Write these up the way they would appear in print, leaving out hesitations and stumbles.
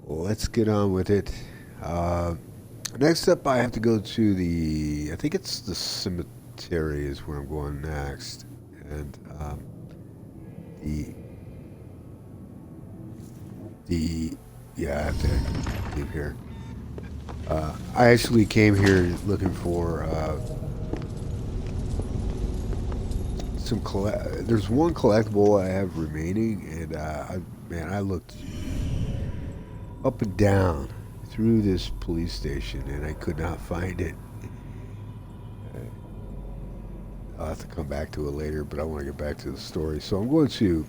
Let's get on with it. Uh, Next up, I have to go to I think it's the cemetery is where I'm going next. And the, the, yeah, I have to leave here. I actually came here looking for there's one collectible I have remaining, and man, I looked up and down through this police station, and I could not find it. I'll have to come back to it later, but I want to get back to the story. So I'm going to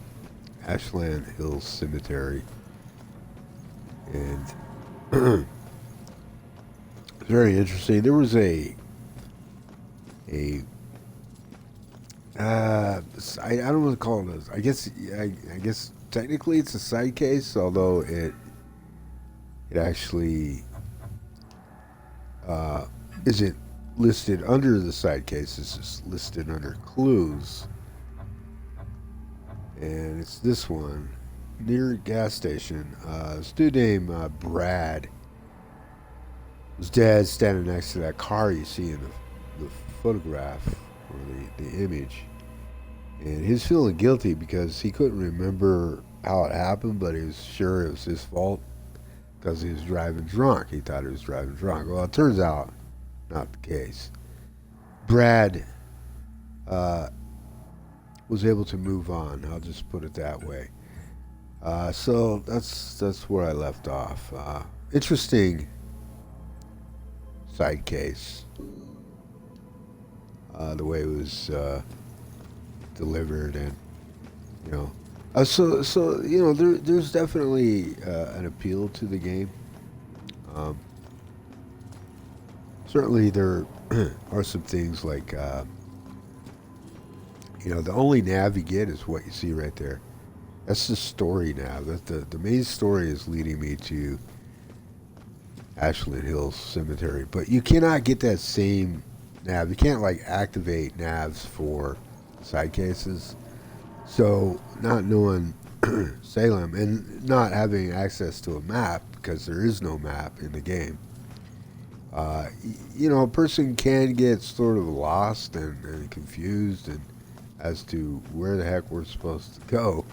Ashland Hills Cemetery, and it's very interesting. There was a I don't want to call it a, I guess technically it's a side case, although it actually isn't listed under the side case. It's just listed under clues, and it's this one near a gas station. This dude named Brad was dead, standing next to that car you see in the photograph or the image. And he was feeling guilty because he couldn't remember how it happened, but he was sure it was his fault because he was driving drunk. He thought he was driving drunk. Well, it turns out not the case. Brad was able to move on. I'll just put it that way. So that's where I left off. Interesting side case. The way it was delivered, and you know, so you know, there's definitely an appeal to the game. Um, Certainly, there are some things like you know, the only nav you get is what you see right there. That's the story nav. That the main story is leading me to Ashland Hills Cemetery, but you cannot get that same nav. You can't like activate navs for side cases. So not knowing Salem and not having access to a map because there is no map in the game, you know, a person can get sort of lost and confused and as to where the heck we're supposed to go.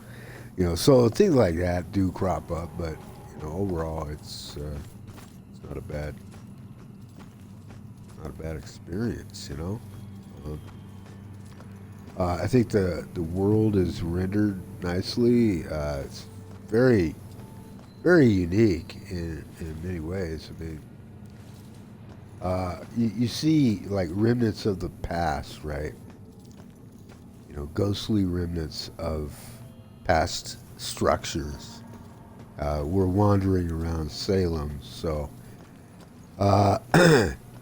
You know, so things like that do crop up, but you know, overall, it's not a bad experience. You know, I think the world is rendered nicely. It's very very unique in many ways. I mean, you see like remnants of the past, right? You know, ghostly remnants of past structures. We're wandering around Salem, so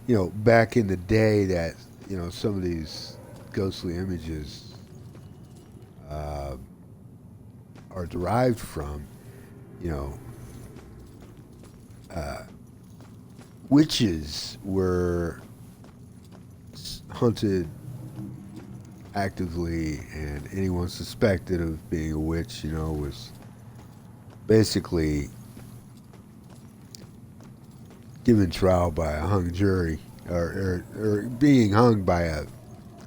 you know, back in the day, that you know some of these ghostly images uh, are derived from. You know, witches were hunted actively, and anyone suspected of being a witch, you know, was basically given trial by a hung jury, or being hung by a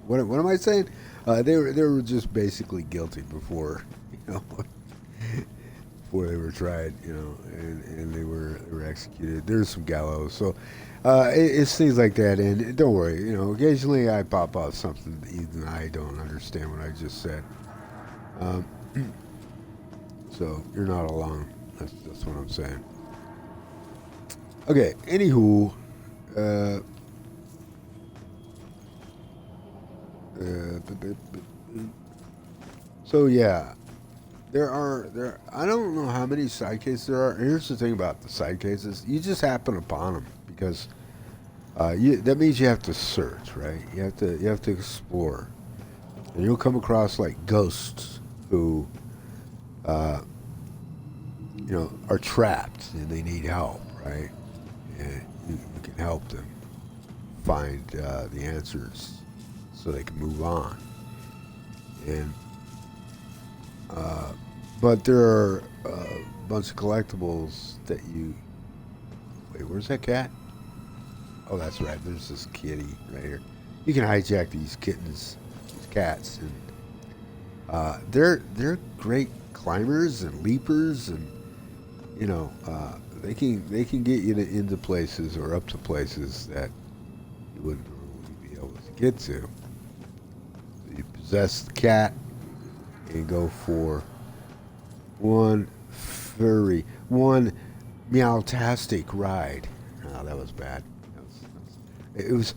what am I saying? They were just basically guilty before, you know, before they were tried, you know, and they were executed. There's some gallows, so it's things like that. And don't worry, you know, occasionally I pop out something that even I don't understand what I just said. Um, so you're not alone. That's what I'm saying. Okay. Anywho, uh, so yeah, there. I don't know how many side cases there are. Here's the thing about the side cases: you just happen upon them because that means you have to search, right? You have to explore, and you'll come across like ghosts who, uh, you know, are trapped and they need help, right? And you can help them find the answers so they can move on. And uh, but there are a bunch of collectibles that you. Wait, where's that cat? Oh, that's right. There's this kitty right here. You can hijack these kittens, these cats, and they're great climbers and leapers, and you know they can get you into places or up to places that you wouldn't normally be able to get to. So you possess the cat and go for one meowtastic ride. Oh, that was bad. It was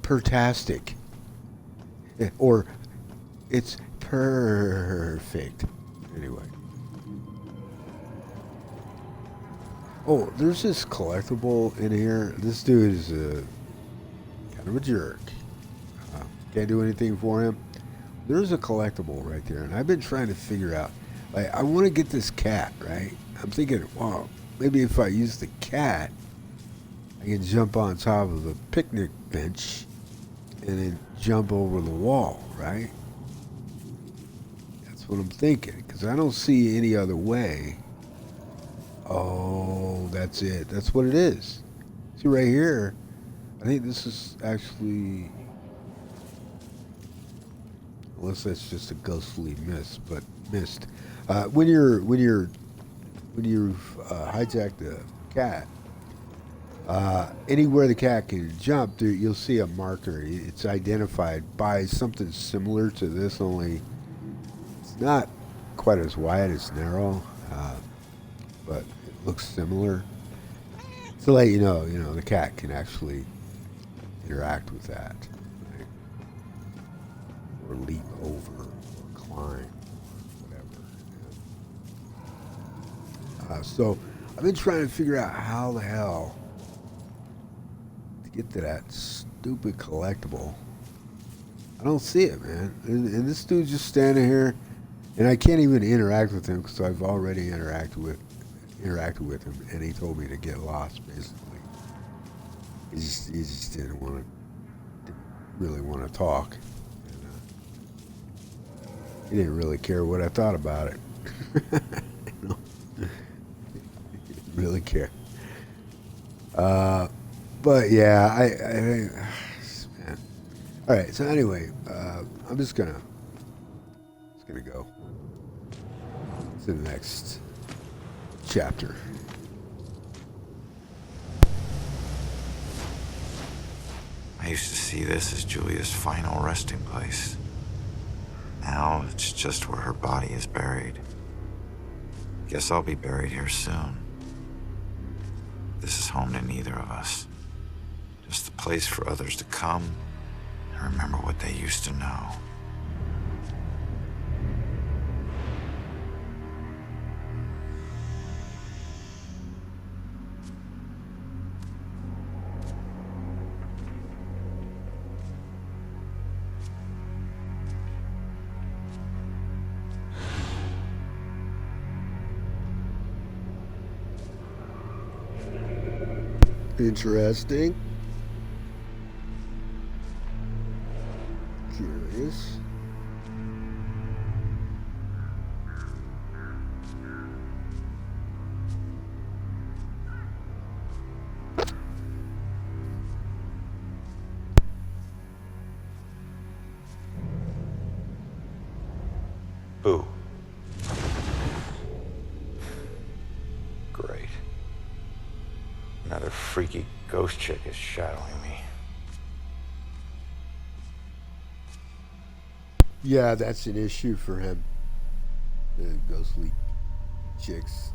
pertastic. Or it's perfect. Anyway. Oh, there's this collectible in here. This dude is kind of a jerk. Can't do anything for him. There's a collectible right there, and I've been trying to figure out. Like, I want to get this cat, right? I'm thinking, wow, maybe if I use the cat, I can jump on top of the picnic bench and then jump over the wall, right? That's what I'm thinking, because I don't see any other way. Oh, that's it. That's what it is. See right here, I think this is actually, unless that's just a ghostly mist. When you've hijacked the cat, anywhere the cat can jump, you'll see a marker. It's identified by something similar to this, only it's not quite as wide as narrow, but it looks similar. To let you know, the cat can actually interact with that, right? Or leap over, or climb, whatever. So I've been trying to figure out how the hell to get to that stupid collectible. I don't see it, man. And this dude's just standing here, and I can't even interact with him because I've already interacted with him, and he told me to get lost. Basically, he just didn't really want to talk. And, he didn't really care what I thought about it. You know? He didn't really care. But yeah, I think, man. All right. So anyway, I'm just gonna go to the next chapter. I used to see this as Julia's final resting place. Now it's just where her body is buried. Guess I'll be buried here soon. This is home to neither of us. Just a place for others to come and remember what they used to know. Interesting. Curious. Boo. Great. Another freaky ghost chick is shadowing me. Yeah, that's an issue for him. The ghostly chicks.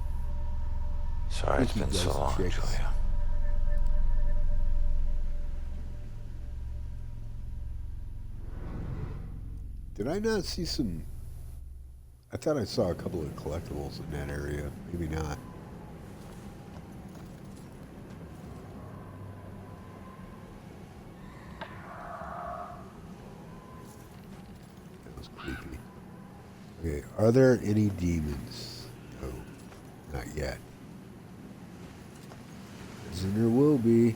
Sorry it's been so long, Julia. Did I not see some? I thought I saw a couple of collectibles in that area. Maybe not. That was creepy. Okay, are there any demons? No, not yet. As in there will be.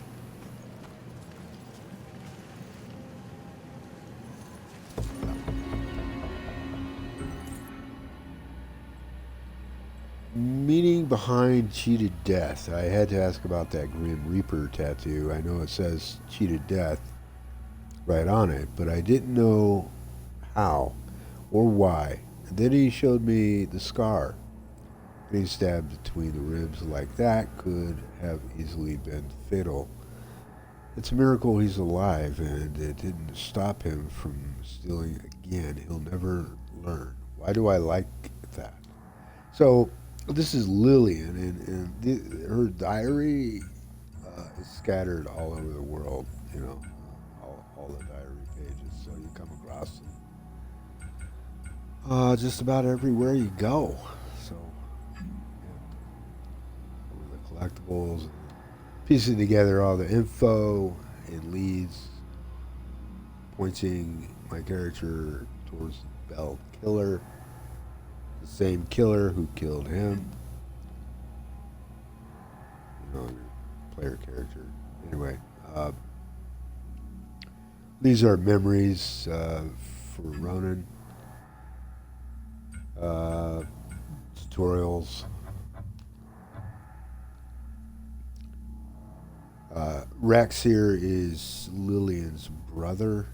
Meaning reasoning behind cheated death. I had to ask about that Grim Reaper tattoo. I know it says cheated death right on it, but I didn't know how or why. And then he showed me the scar. Being stabbed between the ribs like that could have easily been fatal. It's a miracle he's alive, and it didn't stop him from stealing again. He'll never learn. Why do I like that? So, this is Lillian, and her diary is scattered all over the world, you know, all the diary pages, so you come across them just about everywhere you go. So, yeah, the collectibles, piecing together all the info and leads, pointing my character towards the Bell killer, the same killer who killed him. You know, your player character. Anyway, these are memories for Ronan. Tutorials. Rex here is Lillian's brother.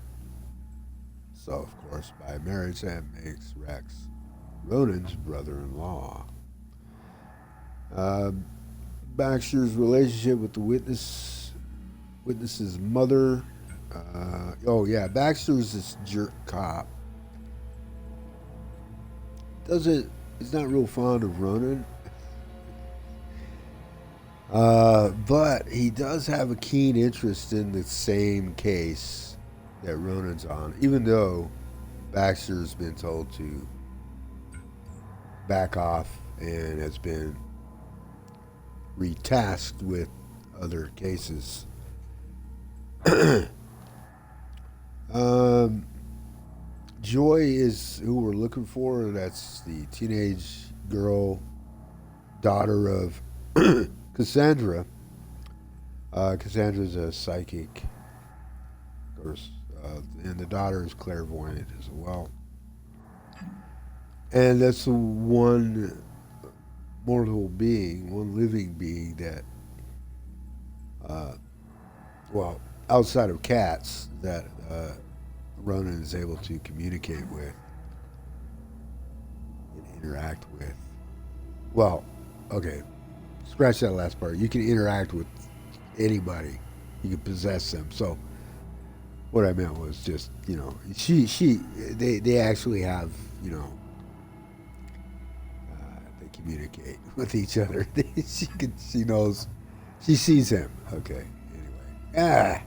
So, of course, by marriage, that makes Rex Ronan's brother-in-law. Baxter's relationship with the witness's mother. Oh yeah, Baxter's this jerk cop. He's not real fond of Ronan. But he does have a keen interest in the same case that Ronan's on, even though Baxter's been told to back off and has been retasked with other cases. Joy is who we're looking for. That's the teenage girl, daughter of Cassandra. Cassandra's a psychic, of course, and the daughter is clairvoyant as well. And that's the one mortal being, one living being that, well, outside of cats, that Ronan is able to communicate with and interact with. Well, okay, scratch that last part. You can interact with anybody. You can possess them. So what I meant was just, you know, they actually have, you know, they communicate with each other. She knows, she sees him. Okay. Anyway,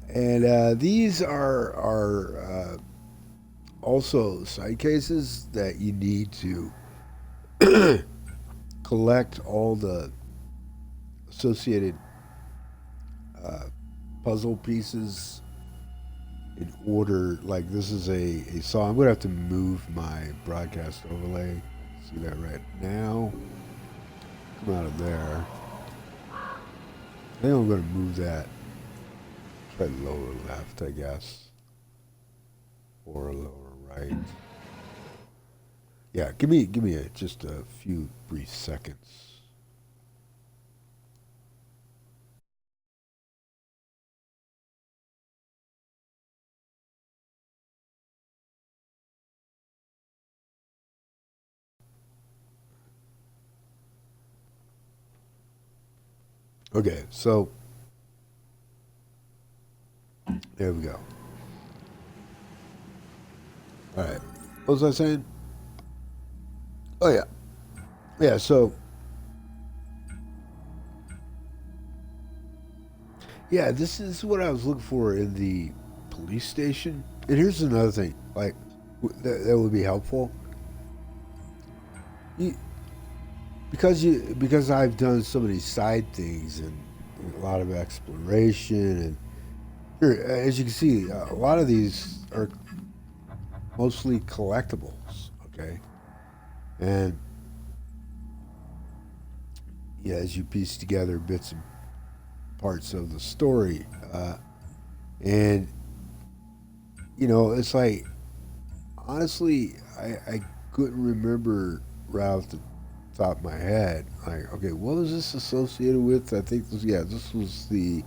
and these are also side cases that you need to collect all the associated puzzle pieces in order. Like, this is a song. I'm gonna have to move my broadcast overlay. See that right now. Come out of there. I think I'm gonna move that. Try lower left, I guess, or lower right. Yeah, give me just a few brief seconds. Okay, so there we go. All right, what was I saying? Oh yeah, yeah. So yeah, this is what I was looking for in the police station. And here's another thing, like that would be helpful. You, because I've done so many side things and a lot of exploration, and here, as you can see, a lot of these are mostly collectibles. Okay, and yeah, as you piece together bits and parts of the story, and you know, it's like honestly, I couldn't remember right off the top of my head. Like, okay, what was this associated with? I think this, yeah, this was the,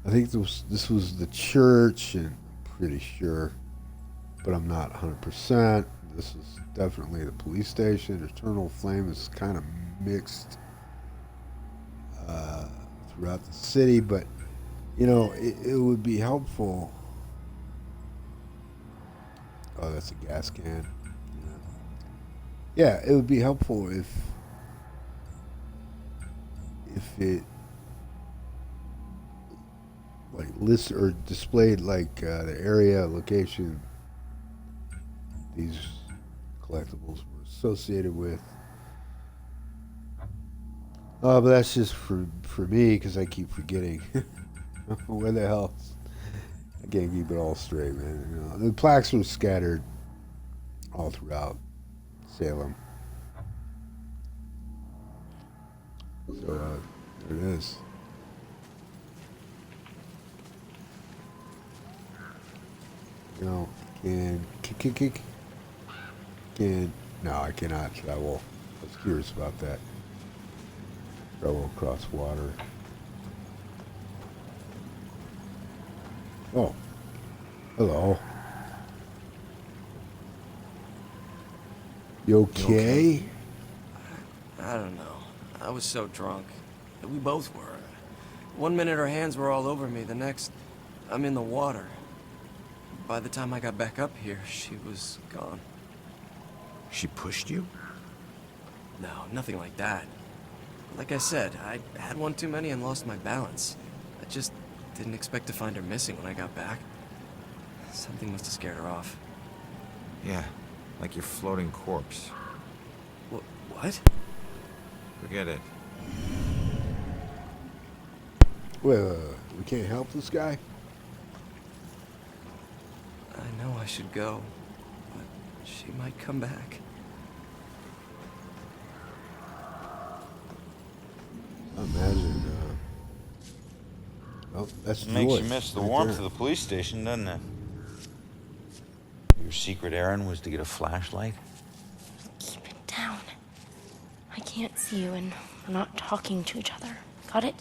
I think this was the church, and I'm pretty sure, but I'm not 100%. This is definitely the police station. Eternal Flame is kind of mixed uh, throughout the city, but you know, it would be helpful. Oh, that's a gas can. Yeah, it would be helpful if it like lists or displayed like the area location these collectibles were associated with. Oh, but that's just for me because I keep forgetting. Where the hell? I can't keep it all straight, man. You know, the plaques were scattered all throughout Salem. So there it is. You know, can no, I cannot travel. I was curious about that. Travel across water. Oh, hello. You okay? I don't know. I was so drunk. We both were. One minute her hands were all over me, the next, I'm in the water. By the time I got back up here, she was gone. She pushed you? No, nothing like that. Like I said, I had one too many and lost my balance. I just didn't expect to find her missing when I got back. Something must have scared her off. Yeah, like your floating corpse. What? Forget it. Well, we can't help this guy? I know I should go, but she might come back. Imagine, oh, that's Makes Joyce you miss the right warmth there. of the police station, doesn't it? Your secret errand was to get a flashlight? Keep it down. I can't see you and we're not talking to each other. Got it?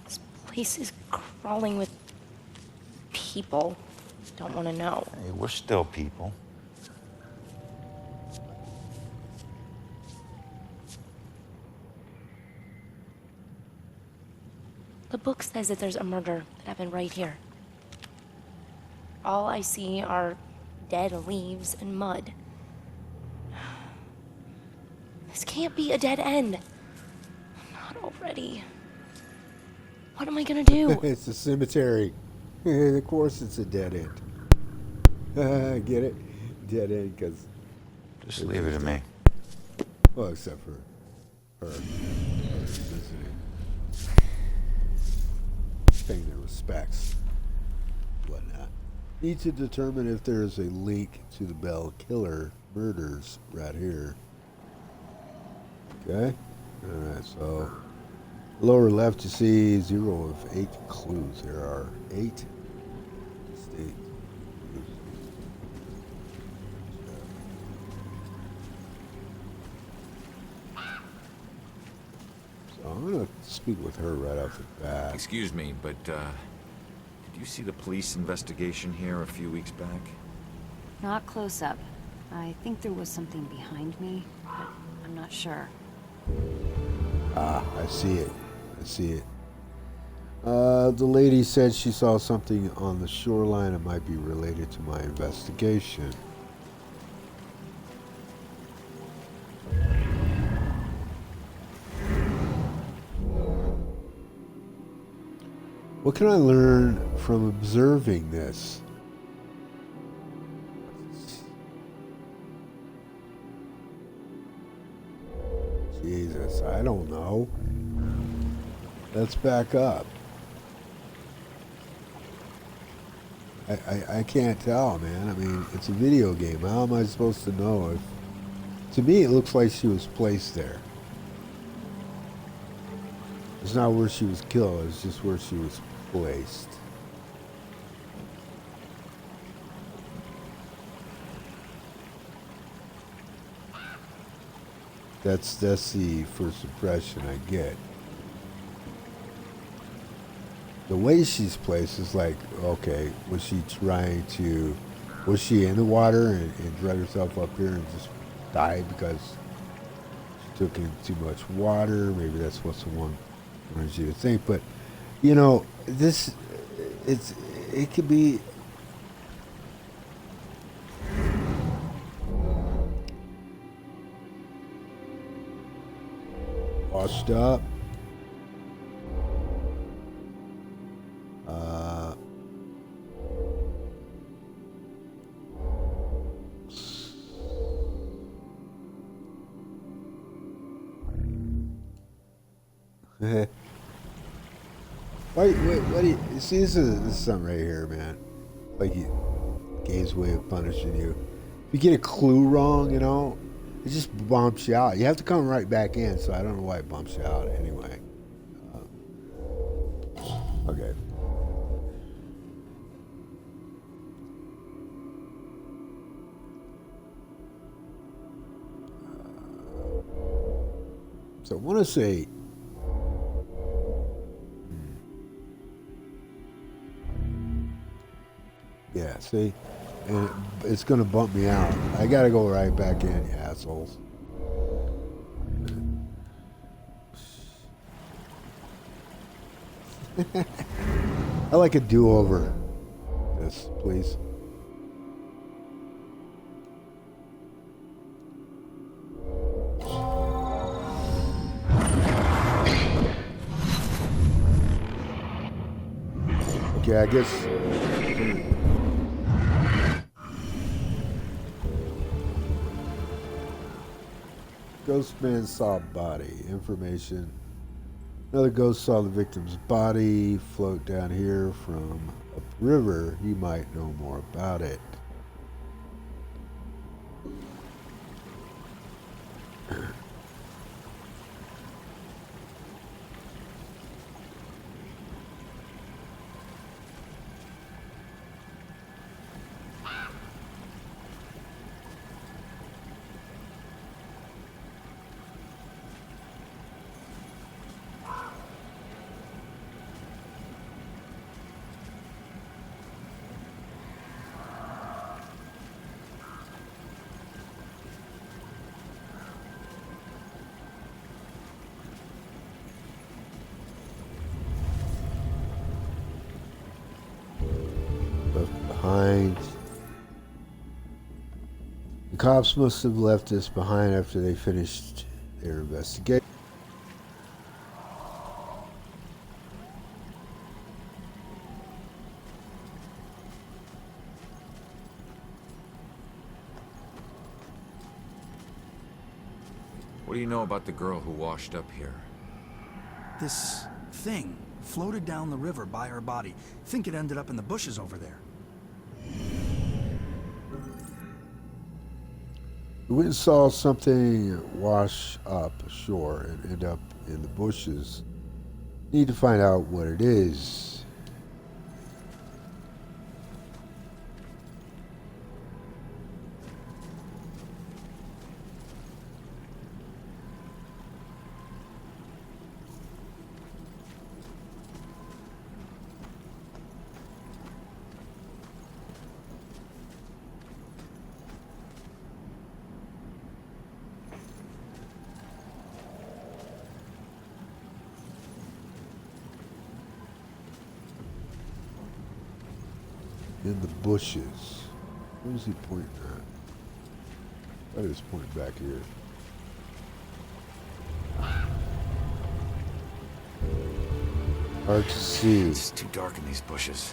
This place is crawling with people. Don't want to know. Hey, we're still people. The book says that there's a murder that happened right here. All I see are dead leaves and mud. This can't be a dead end. Not already. What am I gonna do? It's a cemetery. Of course it's a dead end. Get it? Dead end because... Just leave it to me. Well, except for her visiting. Paying their respects. Whatnot. Need to determine if there is a link to the Bell Killer murders right here. Okay? Alright, so... Lower left you see 0 of 8 clues. There are 8 distinct clues. So I'm going to speak with her right off the bat. Excuse me, but, did you see the police investigation here a few weeks back? Not close up. I think there was something behind me, but I'm not sure. Ah, I see it. I see it. The lady said she saw something on the shoreline that might be related to my investigation. What can I learn from observing this? Jesus, I don't know. Let's back up. I can't tell, man. I mean, it's a video game. How am I supposed to know if... To me, it looks like she was placed there. It's not where she was killed. It's just where she was placed. That's the first impression I get. The way she's placed is like, okay, was she in the water and drug herself up here and just died because she took in too much water? Maybe that's what someone wanted you to think. But, you know, it could be washed up. What do you see? This is something right here, man. Like game's way of punishing you. If you get a clue wrong, you know, it just bumps you out. You have to come right back in. So I don't know why it bumps you out anyway. Okay. So I want to say. Yeah, see? And it's going to bump me out. I got to go right back in, you assholes. I like a do-over. This, please. Okay, I guess... Ghost man saw body. Information. Another ghost saw the victim's body float down here from upriver. He might know more about it. Behind. The cops must have left this behind after they finished their investigation. What do you know about the girl who washed up here? This thing floated down the river by her body. Think it ended up in the bushes over there. We saw something wash up ashore and end up in the bushes. Need to find out what it is. In the bushes. Where's he pointing at? I just pointing back here. Hard to see. It's too dark in these bushes.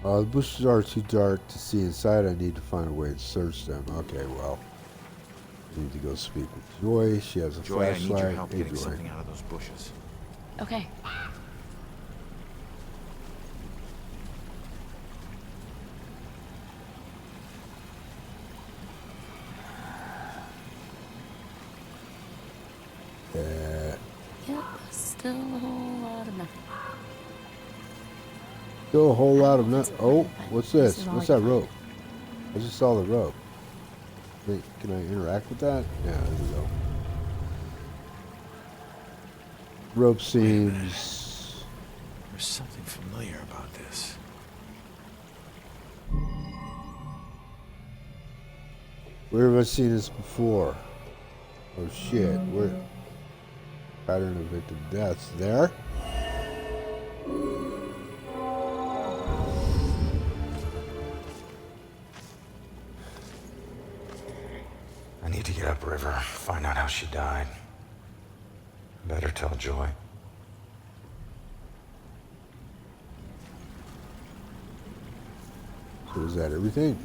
The bushes are too dark to see inside. I need to find a way to search them. Okay, well. I need to go speak with Joy. She has a Joy, flashlight. I need your help Hey, getting Joy. something out of those bushes. Okay. Yep, still a whole lot of nothing. Still a whole lot of nothing. Oh, But what's this this? is all What's I that can rope? I just saw the rope. Wait, can I interact with that? Yeah, there we go. Rope seams. There's something familiar about this. Where have I seen this before? Oh shit, where? Pattern of victim deaths. There? I need to get upriver, find out how she died. Better tell Joy. So is that everything?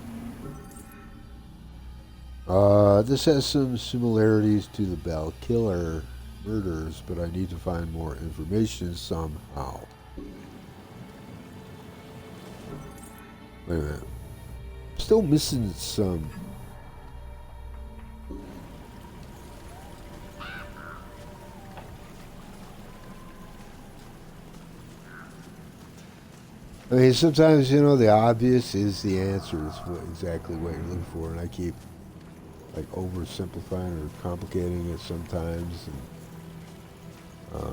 This has some similarities to the Bell Killer murders, but I need to find more information somehow. Wait a minute. Still missing some. I mean, sometimes, you know, the obvious is the answer. It's exactly what you're looking for, and I keep, like, oversimplifying or complicating it sometimes. And, Her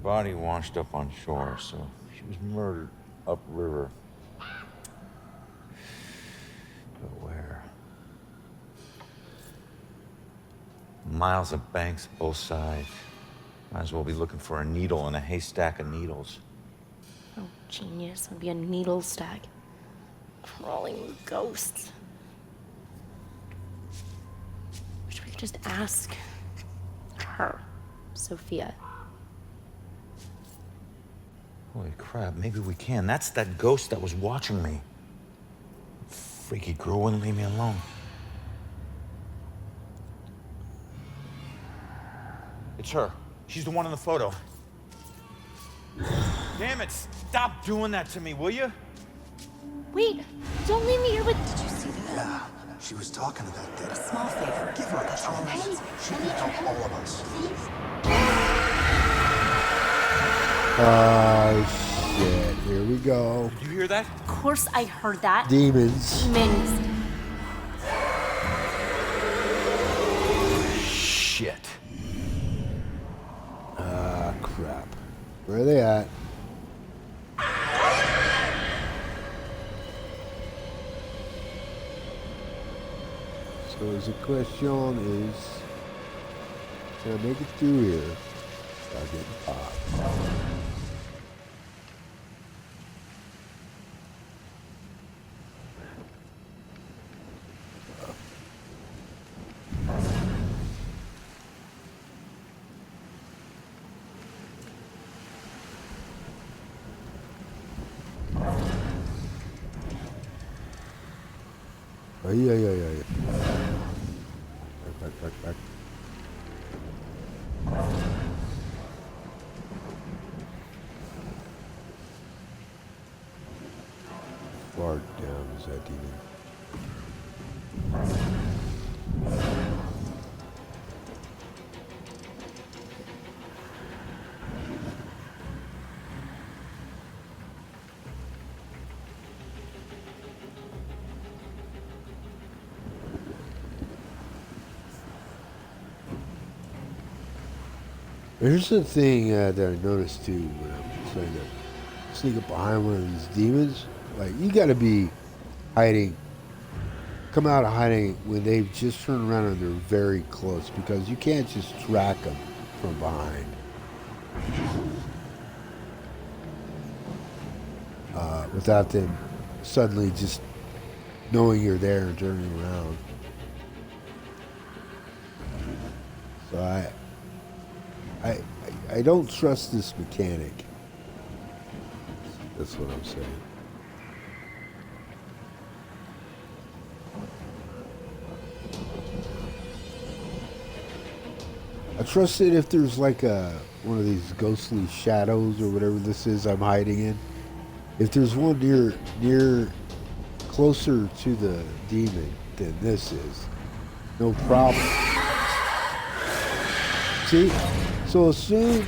body washed up on shore, so she was murdered upriver. But where? Miles of banks both sides. Might as well be looking for a needle in a haystack of needles. Oh, genius. It'd be a needle stack. Crawling with ghosts. Wish we could just ask her, Sophia. Holy crap, maybe we can. That's that ghost that was watching me. Freaky girl wouldn't leave me alone. It's her. She's the one in the photo. Damn it, stop doing that to me, will you? Wait, don't leave me here with... Did you see that? Yeah, she was talking to that dead. A small favor. Give her a chance. She can help all of us. oh, shit. Here we go. Did you hear that? Of course I heard that. Demons. Demons. Shit. Crap. Where are they at? So the question is, can I make it through here without getting popped? Yeah. Back. Far down is that demon? Here's the thing that I noticed too when I'm trying to sneak up behind one of these demons. Like, you gotta be hiding, come out of hiding when they've just turned around and they're very close, because you can't just track them from behind. Without them suddenly just knowing you're there and turning around. So I don't trust this mechanic. That's what I'm saying. I trust it if there's like one of these ghostly shadows or whatever this is I'm hiding in. If there's one near closer to the demon than this is, no problem. See? So as soon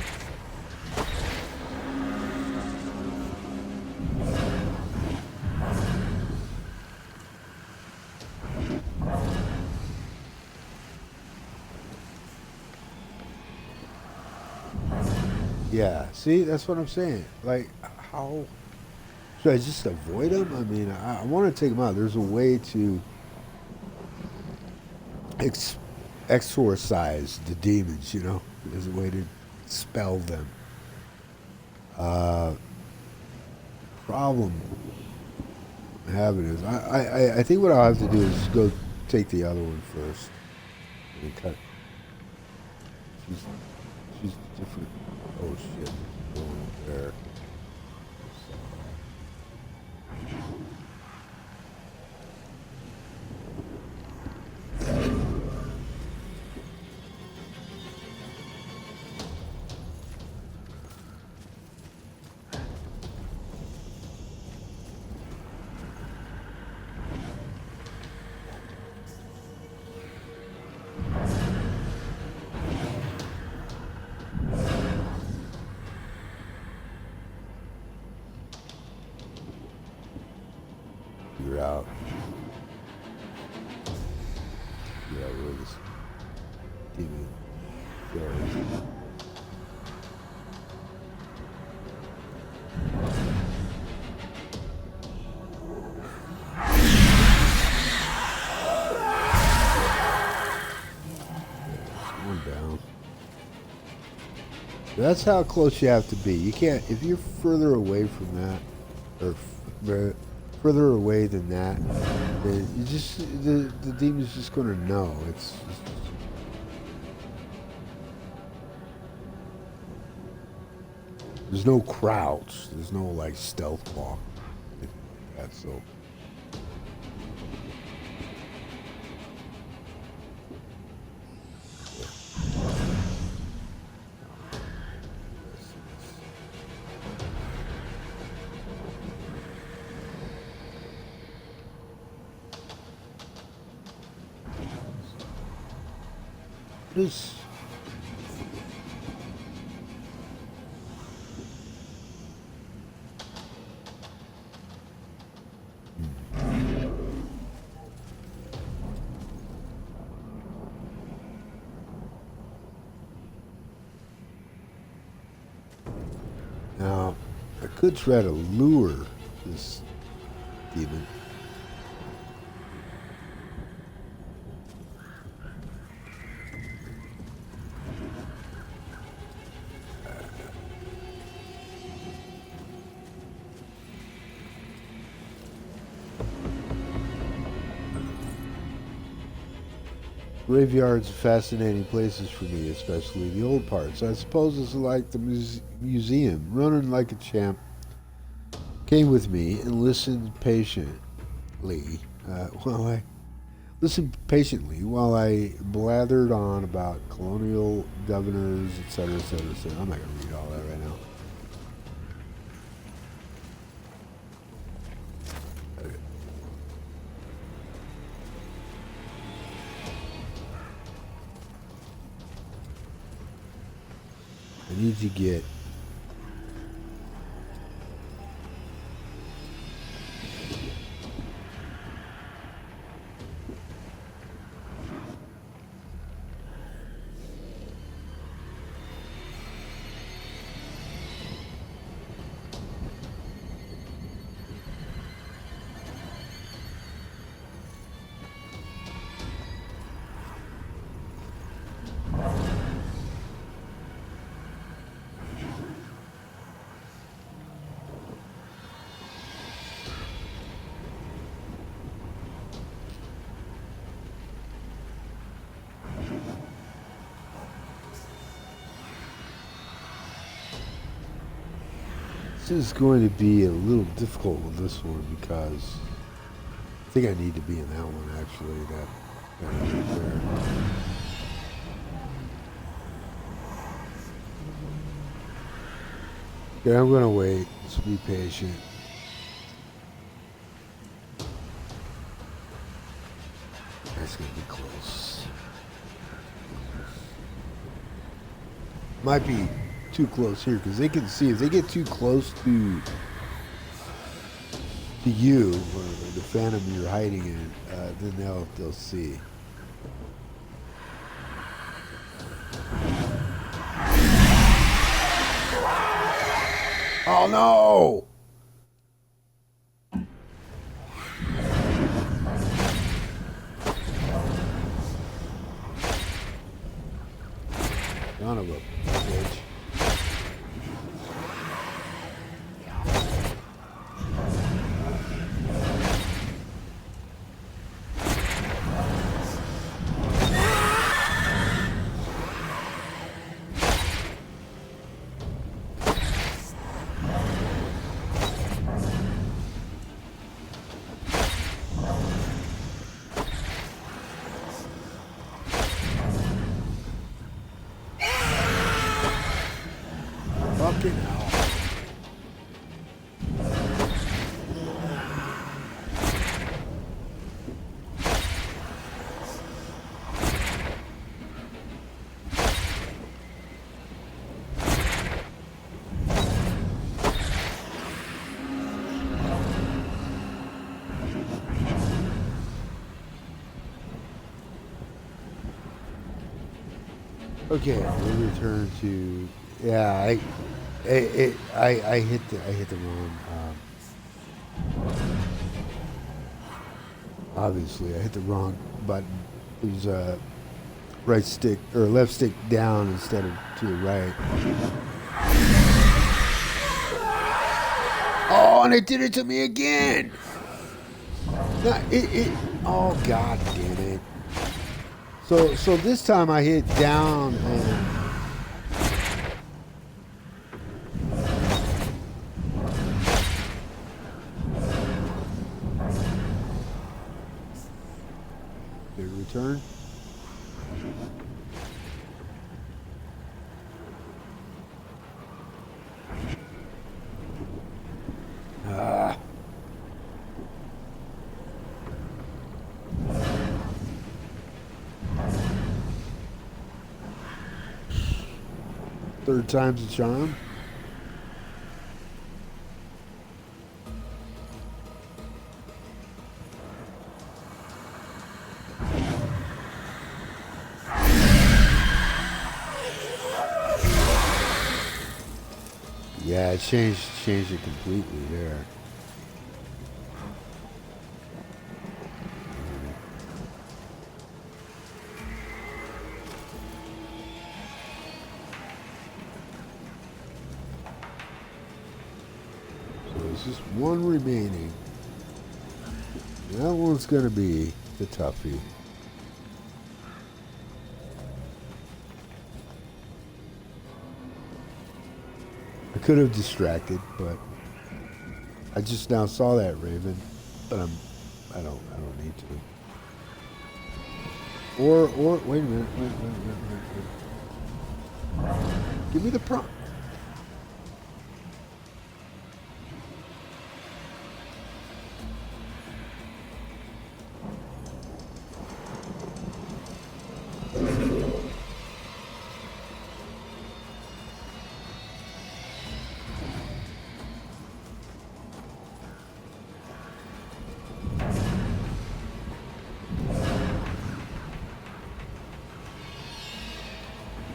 Yeah, see, that's what I'm saying. Like, how should I just avoid them? I mean, I want to take them out. There's a way to ex- exorcise the demons, you know? There's a way to expel them. Problem I'm having is, I think what I'll have to do is go take the other one first. And cut. She's, she's different. Oh, shit. Going there. Figure out where this demon goes. One down. That's how close you have to be. You can't, if you're further away from that, or further away than that, then you just, the demon's just going to know. It's just, there's no crouch. There's no like stealth walk. Like that, so. This. Now, I could try to lure this demon. Graveyards are fascinating places for me, especially the old parts. I suppose it's like the museum. Ronan, like a champ, came with me and listened patiently while I blathered on about colonial governors, etc., etc., etc. I'm not going to read all that right now. I need to get This is going to be a little difficult with this one because I think I need to be in that one actually. That right there. Okay, I'm gonna wait. Just be patient. That's gonna be close. Might be too close here because they can see if they get too close to you or the phantom you're hiding in, then they'll see. Oh no! Son of a bitch. Fucking hell. Okay, we return to I hit the wrong obviously I hit the wrong button. It was right stick or left stick down instead of to the right. Oh, and it did it to me again. No, oh god damn it. So this time I hit down and did it return? Third time's a charm. Yeah, it changed it completely there. There's just one remaining. That one's gonna be the toughie. I could have distracted, but I just now saw that raven, but I don't need to. Or wait a minute, wait. Give me the prompt.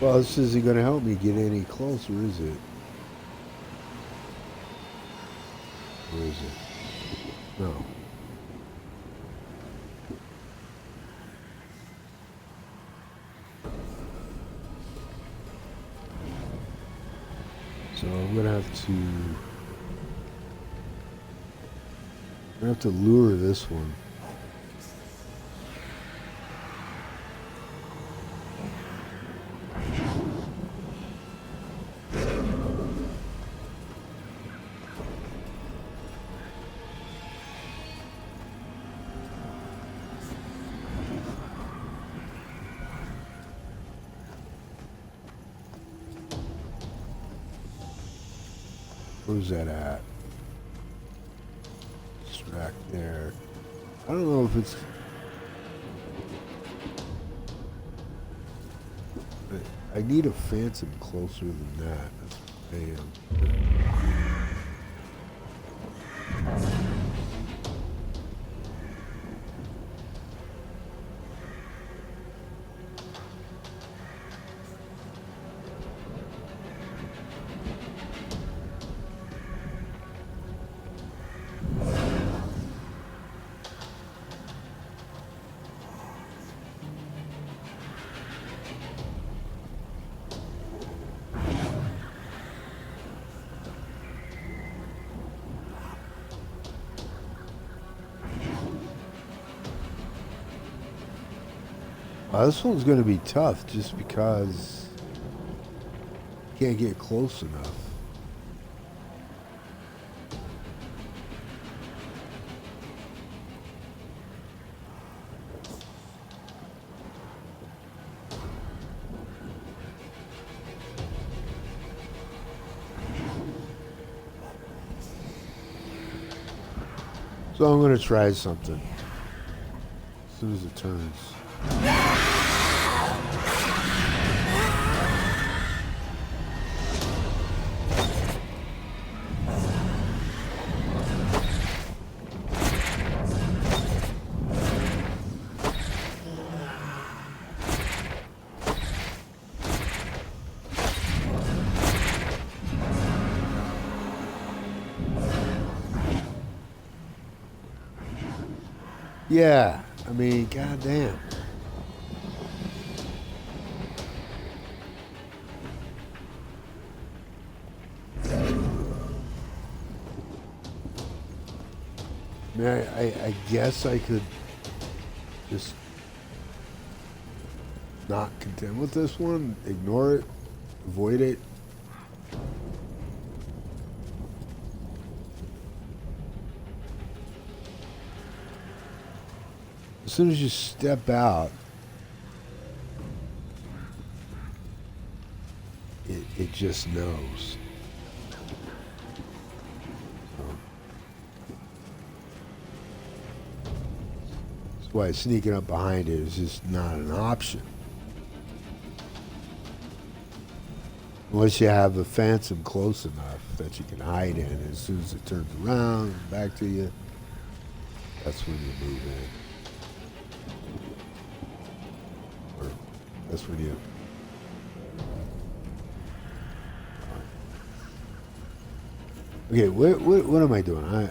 Well, this isn't going to help me get any closer, is it? Where is it? No. So I'm going to have to lure this one. Where's that at? It's back there. I don't know if it's... I need a phantom closer than that. That's what I am. This one's going to be tough just because you can't get close enough. So I'm going to try something as soon as it turns. Yeah, I mean, goddamn. I mean, I guess I could just not contend with this one, ignore it, avoid it. As soon as you step out, it just knows. That's why sneaking up behind it is just not an option. Unless you have a phantom close enough that you can hide in. As soon as it turns around, back to you, that's when you move in. That's for you. Okay, what am I doing?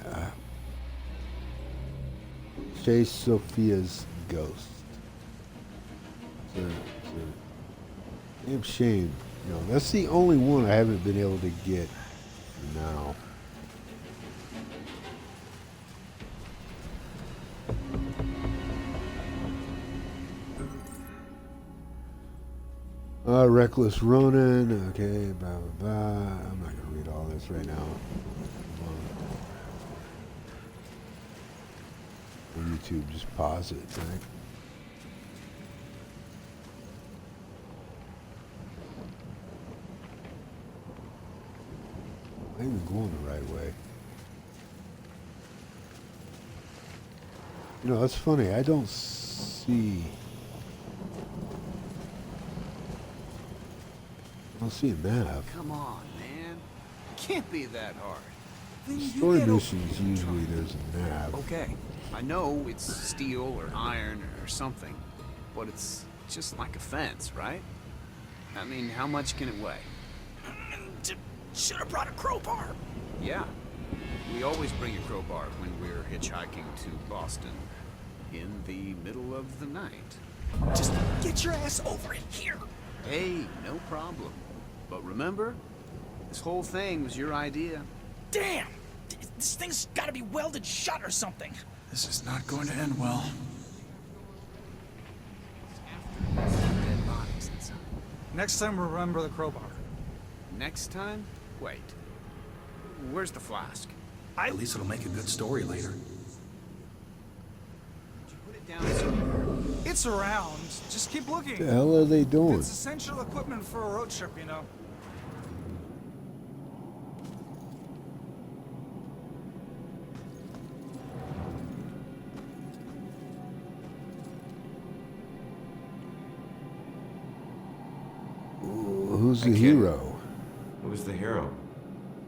Chase Sophia's ghost. It's a damn shame. You know, that's the only one I haven't been able to get now. Reckless Ronan, okay, blah, blah, blah. I'm not going to read all this right now. On YouTube, just pause it, right? I'm even going the right way. You know, that's funny. I don't see a map. Come on, man. Can't be that hard. The story missions, usually there's a map. Okay, I know it's steel or iron or something, but it's just like a fence, right? I mean, how much can it weigh? Should have brought a crowbar. Yeah, we always bring a crowbar when we're hitchhiking to Boston in the middle of the night. Just get your ass over it here. Hey, no problem. But remember, this whole thing was your idea. Damn! This thing's gotta be welded shut or something. This is not going to end well. Dead bodies inside. Next time, remember the crowbar. Next time? Wait. Where's the flask? At least it'll make a good story later. Did you put it down somewhere? It's around. Just keep looking. What the hell are they doing? It's essential equipment for a road trip, you know. Who's the hero? Who's the hero?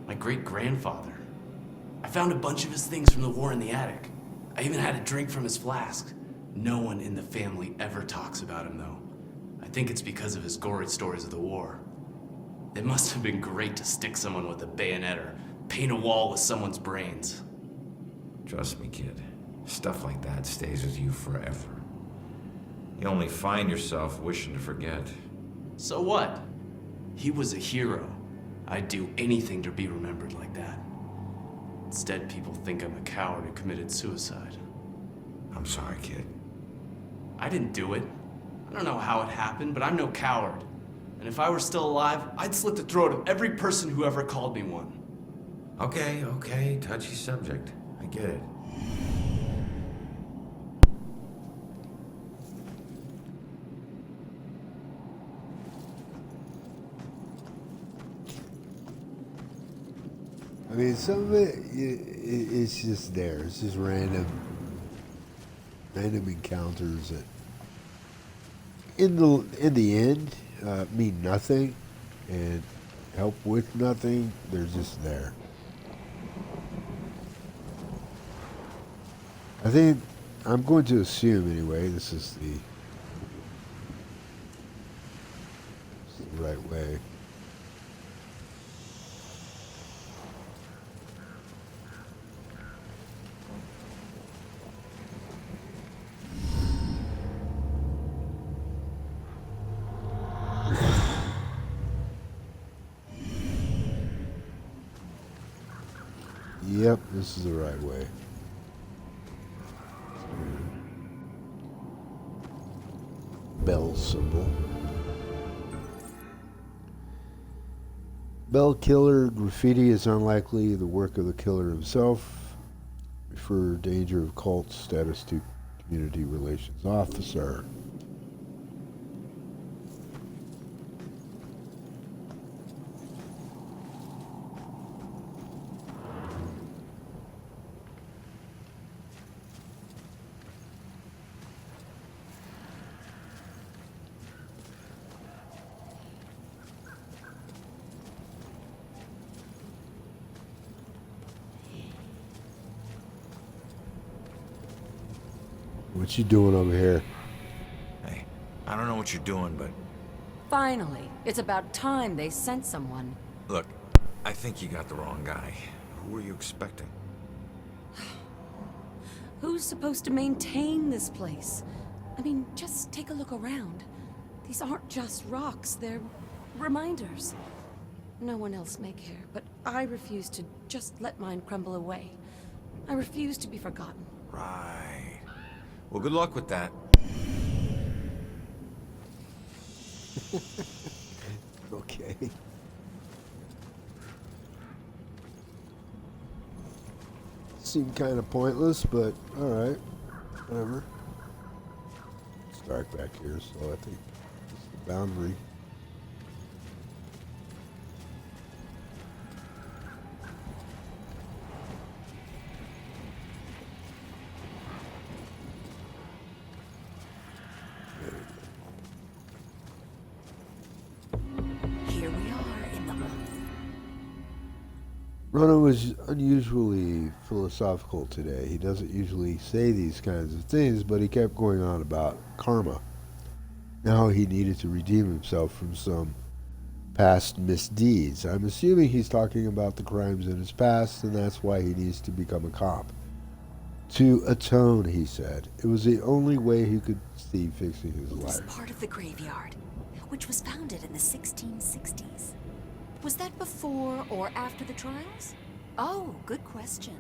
My great-grandfather. I found a bunch of his things from the war in the attic. I even had a drink from his flask. No one in the family ever talks about him, though. I think it's because of his gory stories of the war. It must have been great to stick someone with a bayonet or paint a wall with someone's brains. Trust me, kid. Stuff like that stays with you forever. You only find yourself wishing to forget. So what? He was a hero. I'd do anything to be remembered like that. Instead, people think I'm a coward who committed suicide. I'm sorry, kid. I didn't do it. I don't know how it happened, but I'm no coward. And if I were still alive, I'd slit the throat of every person who ever called me one. Okay, touchy subject. I get it. I mean, some of it's just there. It's just random encounters that, in the end, mean nothing and help with nothing. They're just there. I think I'm going to assume anyway. This is the right way. Yep, this is the right way. Bell symbol. Bell killer graffiti is unlikely the work of the killer himself. Refer danger of cult status to community relations officer. What you doing over here? Hey, I don't know what you're doing, but Finally, it's about time they sent someone. look, I think you got the wrong guy. Who were you expecting? Who's supposed to maintain this place? I mean, just take a look around. These aren't just rocks, they're reminders. No one else may care, but I refuse to just let mine crumble away. I refuse to be forgotten. Right. Well, good luck with that. Okay. Seemed kind of pointless, but alright. Whatever. It's dark back here, so I think this is the boundary. Here we are in the Ronan was unusually philosophical today. He doesn't usually say these kinds of things, but he kept going on about karma. Now he needed to redeem himself from some past misdeeds. I'm assuming he's talking about the crimes in his past, and that's why he needs to become a cop. To atone, he said. It was the only way he could see fixing his It was life. part of the graveyard, which was founded in the 1660s. Was that before or after the trials? Oh, good question.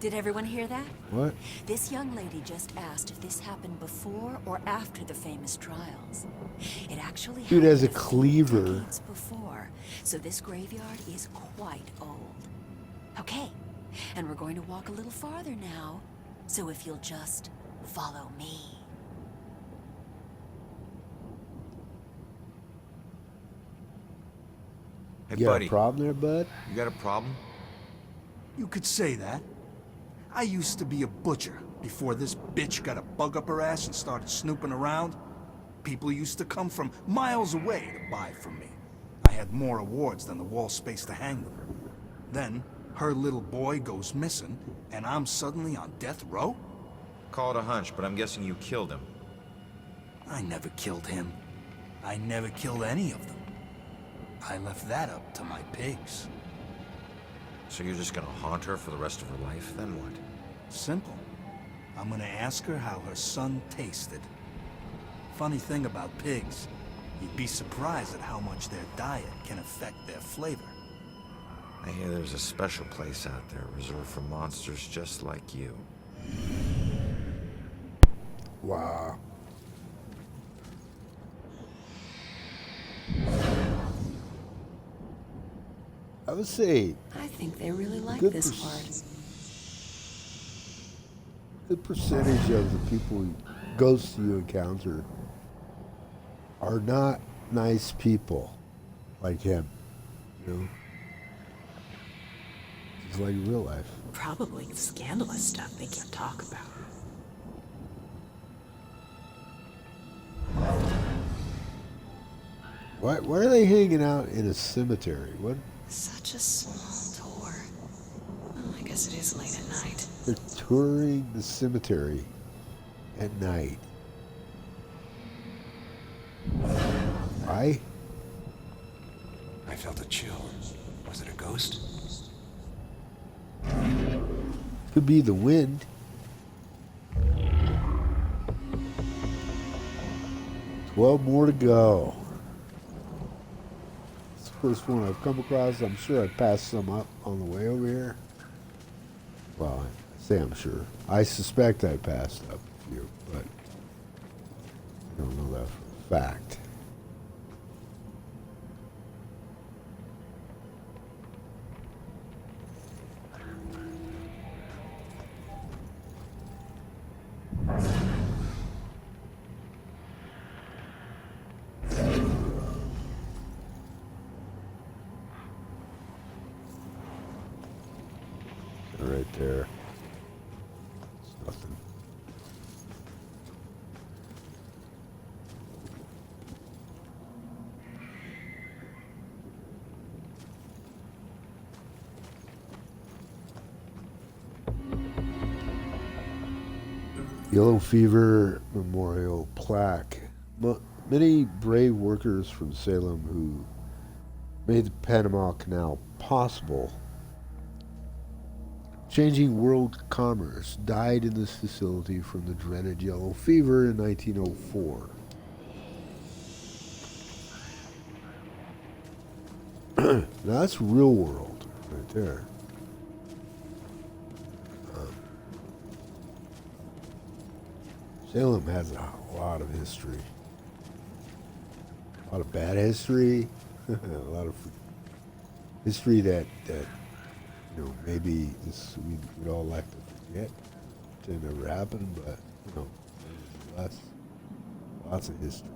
Did everyone hear that? What? This young lady just asked if this happened before or after the famous trials. It actually Dude has a happened cleaver. decades before, so this graveyard is quite old. Okay, and we're going to walk a little farther now, so if you'll just follow me. Hey, You got buddy. a problem there, bud? You got a problem? You could say that. I used to be a butcher before this bitch got a bug up her ass and started snooping around. People used to come from miles away to buy from me. I had more awards than the wall space to hang them. Then, her little boy goes missing, and I'm suddenly on death row? Call it a hunch, but I'm guessing you killed him. I never killed him. I never killed any of them. I left that up to my pigs. So you're just gonna haunt her for the rest of her life? Then what? Simple. I'm gonna ask her how her son tasted. Funny thing about pigs, you'd be surprised at how much their diet can affect their flavor. I hear there's a special place out there reserved for monsters just like you. Wow. I would say I think they really like good this part. good percentage of the people, ghosts you encounter, are not nice people like him. You know, it's like real life. Probably scandalous stuff they can't talk about. Why are they hanging out in a cemetery? What? Such a small tour. Oh, I guess it is late at night. They're touring the cemetery at night. Why? I felt a chill. Was it a ghost? Could be the wind. Twelve more to go. It's the first one I've come across. I'm sure I passed some up on the way over here. Well, I say I'm sure. I suspect I passed up a few, but I don't know that for a fact. Right there. It's nothing. Yellow Fever Memorial Plaque. Many brave workers from Salem who made the Panama Canal possible, changing world commerce, died in this facility from the dreaded yellow fever in 1904. Now that's real world right there. Salem has a lot of history. A lot of bad history. A lot of history that you know, maybe we'd all like to forget. It never happened, but, you know, lots of history.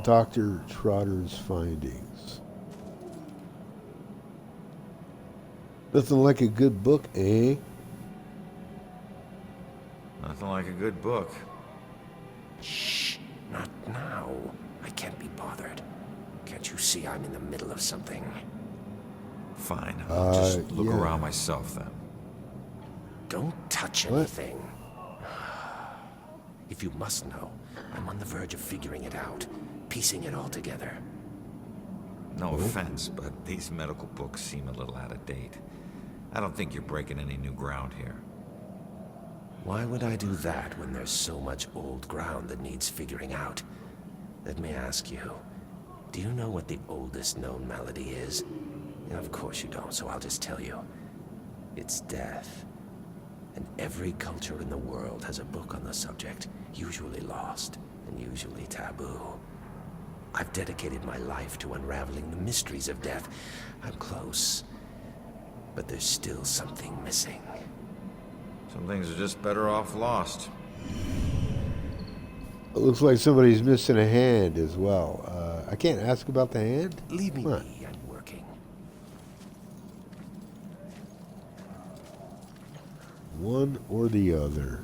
Dr. Trotter's findings. Nothing like a good book, eh? Nothing like a good book. Shh, not now. I can't be bothered. Can't you see I'm in the middle of something? Fine, I'll just look around myself then. Don't touch anything. If you must know, I'm on the verge of figuring it out, piecing it all together. No offense, but these medical books seem a little out of date. I don't think you're breaking any new ground here. Why would I do that when there's so much old ground that needs figuring out? Let me ask you, do you know what the oldest known malady is? Of course you don't, so I'll just tell you. It's death. And every culture in the world has a book on the subject, usually lost and usually taboo. I've dedicated my life to unraveling the mysteries of death. I'm close, but there's still something missing. Some things are just better off lost. It looks like somebody's missing a hand as well. I can't ask about the hand? Leave me be, I'm working. One or the other.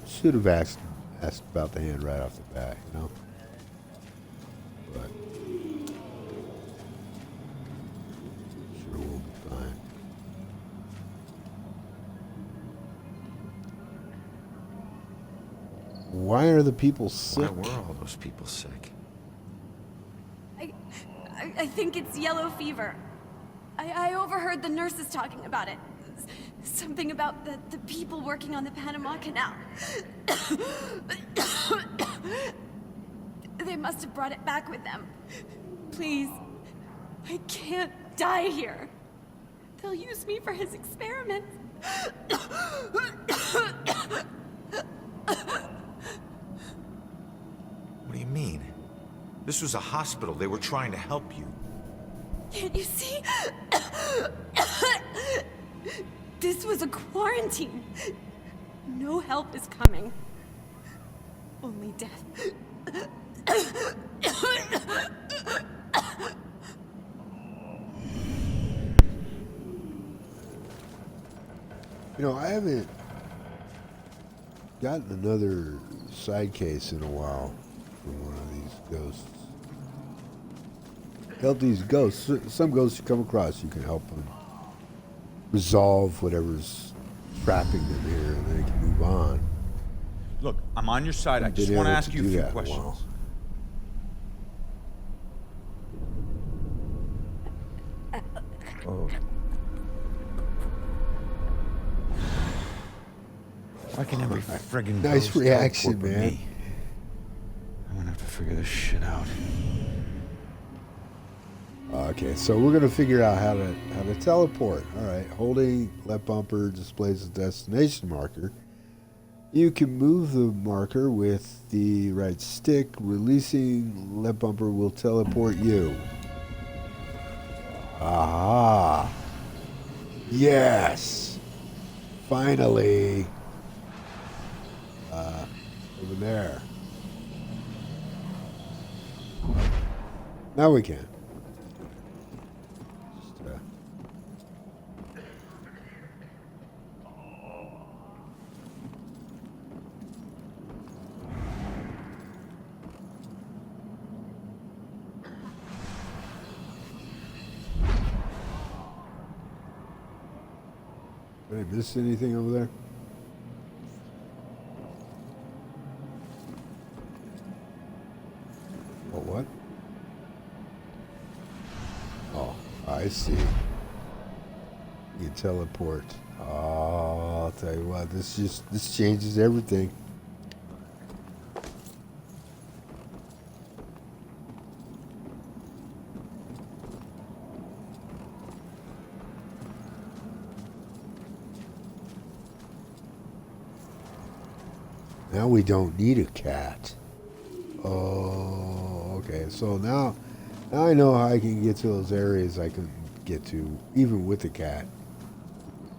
Should have asked about the hand right off the bat, you know. But sure we'll be fine. Why are the people sick? Why were all those people sick? I think it's yellow fever. I overheard the nurses talking about it. Something about the people working on the Panama Canal. They must have brought it back with them. Please, I can't die here. They'll use me for his experiments. What do you mean? This was a hospital. They were trying to help you. Can't you see? This was a quarantine. No help is coming. Only death. You know, I haven't gotten another side case in a while from one of these ghosts. Help these ghosts. Some ghosts you come across, you can help them resolve whatever's trapping them here, and then they can move on. Look, I'm on your side. I just want to ask you a few questions. Oh. Why can every friggin' Nice ghost reaction, teleport with man. me? I'm gonna have to figure this shit out. Okay, so we're gonna figure out how to teleport. All right, holding left bumper displays the destination marker. You can move the marker with the right stick. Releasing left bumper will teleport you. Aha! Yes! Finally! Over there. Now we can. Just, Did I miss anything over there? Oh, what? Oh, I see. You teleport. Oh, I'll tell you what, this changes everything. Now we don't need a cat. Oh, okay. So now I know how I can get to those areas I couldn't get to, even with a cat.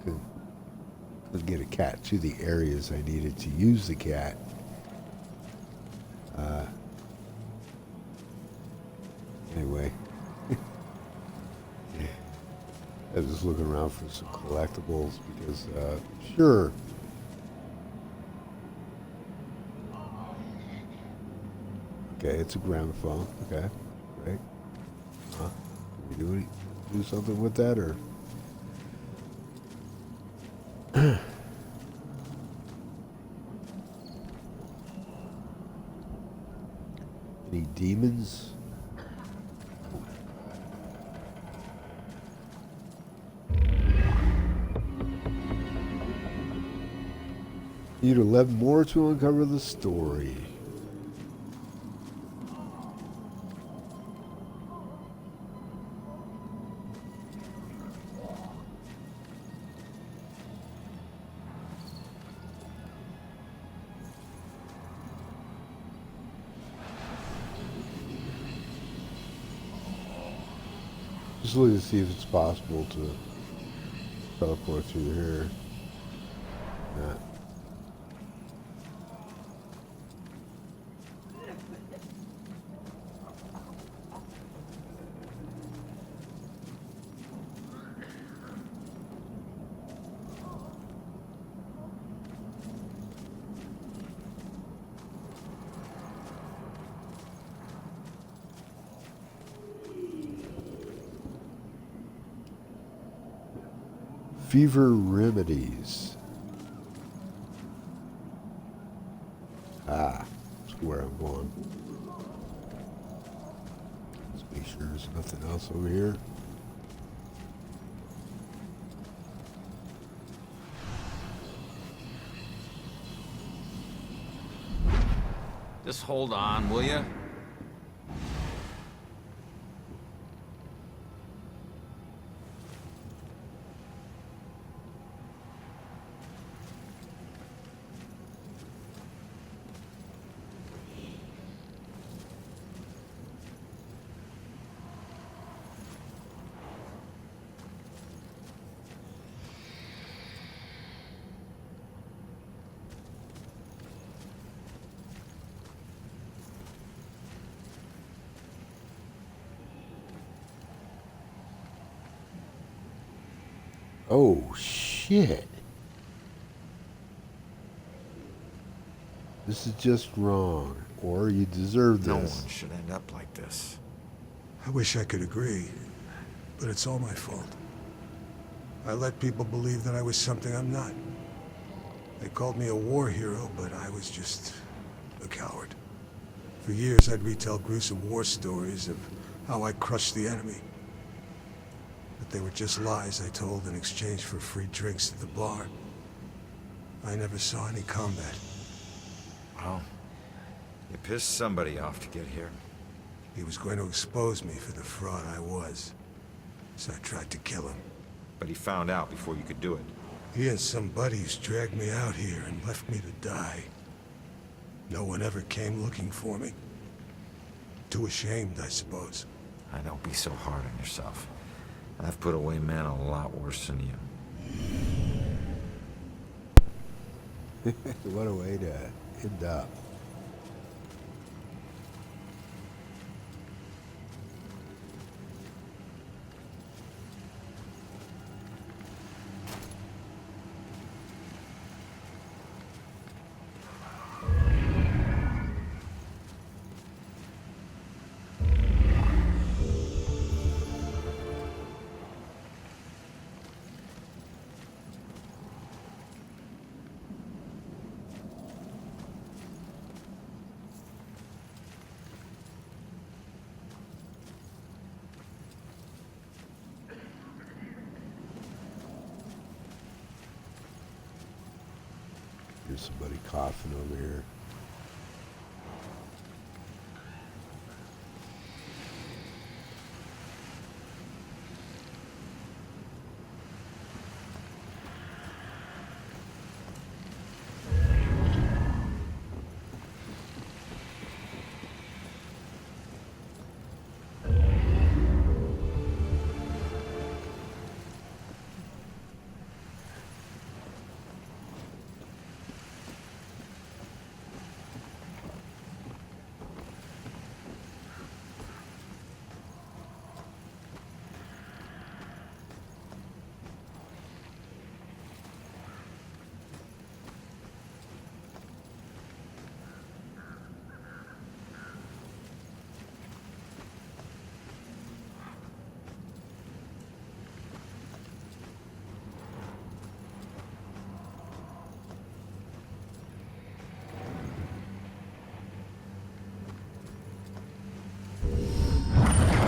Couldn't get a cat to the areas I needed to use the cat. Anyway. I was just looking around for some collectibles because, sure. Okay, it's a gramophone. Okay, great. Huh? Can we do something with that, or? Any demons? Need 11 more to uncover the story. Just looking to see if it's possible to teleport through here. Not. Fever remedies. Ah, that's where I'm going. Let's make sure there's nothing else over here. Just hold on, will ya? Oh, shit. This is just wrong, or you deserve No this. one should end up like this. I wish I could agree, but it's all my fault. I let people believe that I was something I'm not. They called me a war hero, but I was just a coward. For years, I'd retell gruesome war stories of how I crushed the enemy. But they were just lies I told in exchange for free drinks at the bar. I never saw any combat. Well, you pissed somebody off to get here. He was going to expose me for the fraud I was. So I tried to kill him. But he found out before you could do it. He and some buddies dragged me out here and left me to die. No one ever came looking for me. Too ashamed, I suppose. I don't be so hard on yourself. I've put away men a lot worse than you. What a way to end up. There's somebody coughing over here.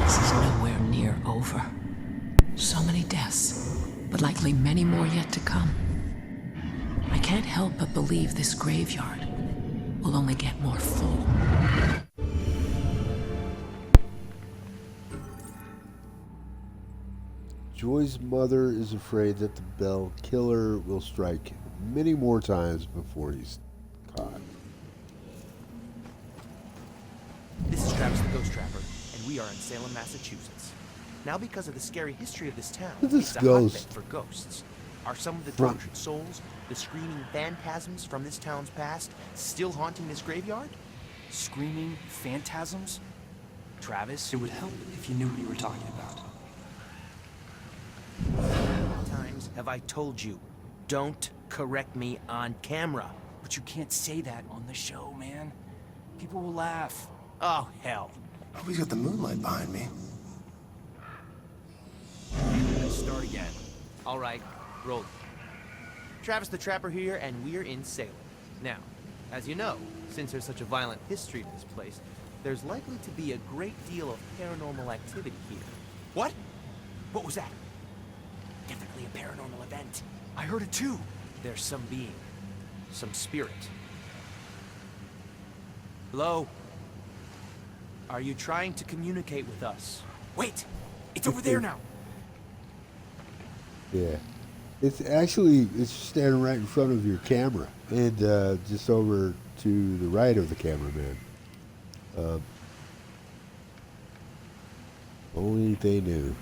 This is nowhere near over. So many deaths, but likely many more yet to come. I can't help but believe this graveyard will only get more full. Joy's mother is afraid that the Bell killer will strike many more times before he's caught. This is Travis the Ghost Trapper, and we are in Salem, Massachusetts. Now, because of the scary history of this town, This it's a ghost. hotbed for ghosts. Are some of the Front. tortured souls, the screaming phantasms from this town's past, still haunting this graveyard? Screaming phantasms? Travis, it would help if you knew what you were talking about. How many times have I told you, don't correct me on camera? But you can't say that on the show, man. People will laugh. Oh, hell. Always got the moonlight behind me. Let's start again. All right, roll. Travis the Trapper here, and we're in Salem. Now, as you know, since there's such a violent history to this place, there's likely to be a great deal of paranormal activity here. What? What was that? Definitely a paranormal event. I heard it too. There's some being, some spirit. Hello? Are you trying to communicate with us? Wait! It's over there now! Yeah. It's standing right in front of your camera, and just over to the right of the cameraman. Only they knew.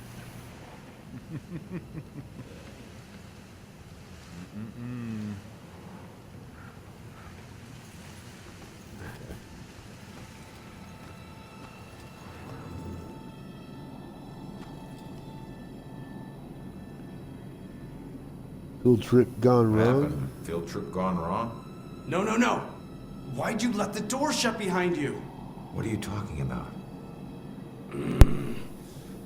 Field trip gone What wrong? happened? Field trip gone wrong? No, no, no! Why'd you let the door shut behind you? What are you talking about?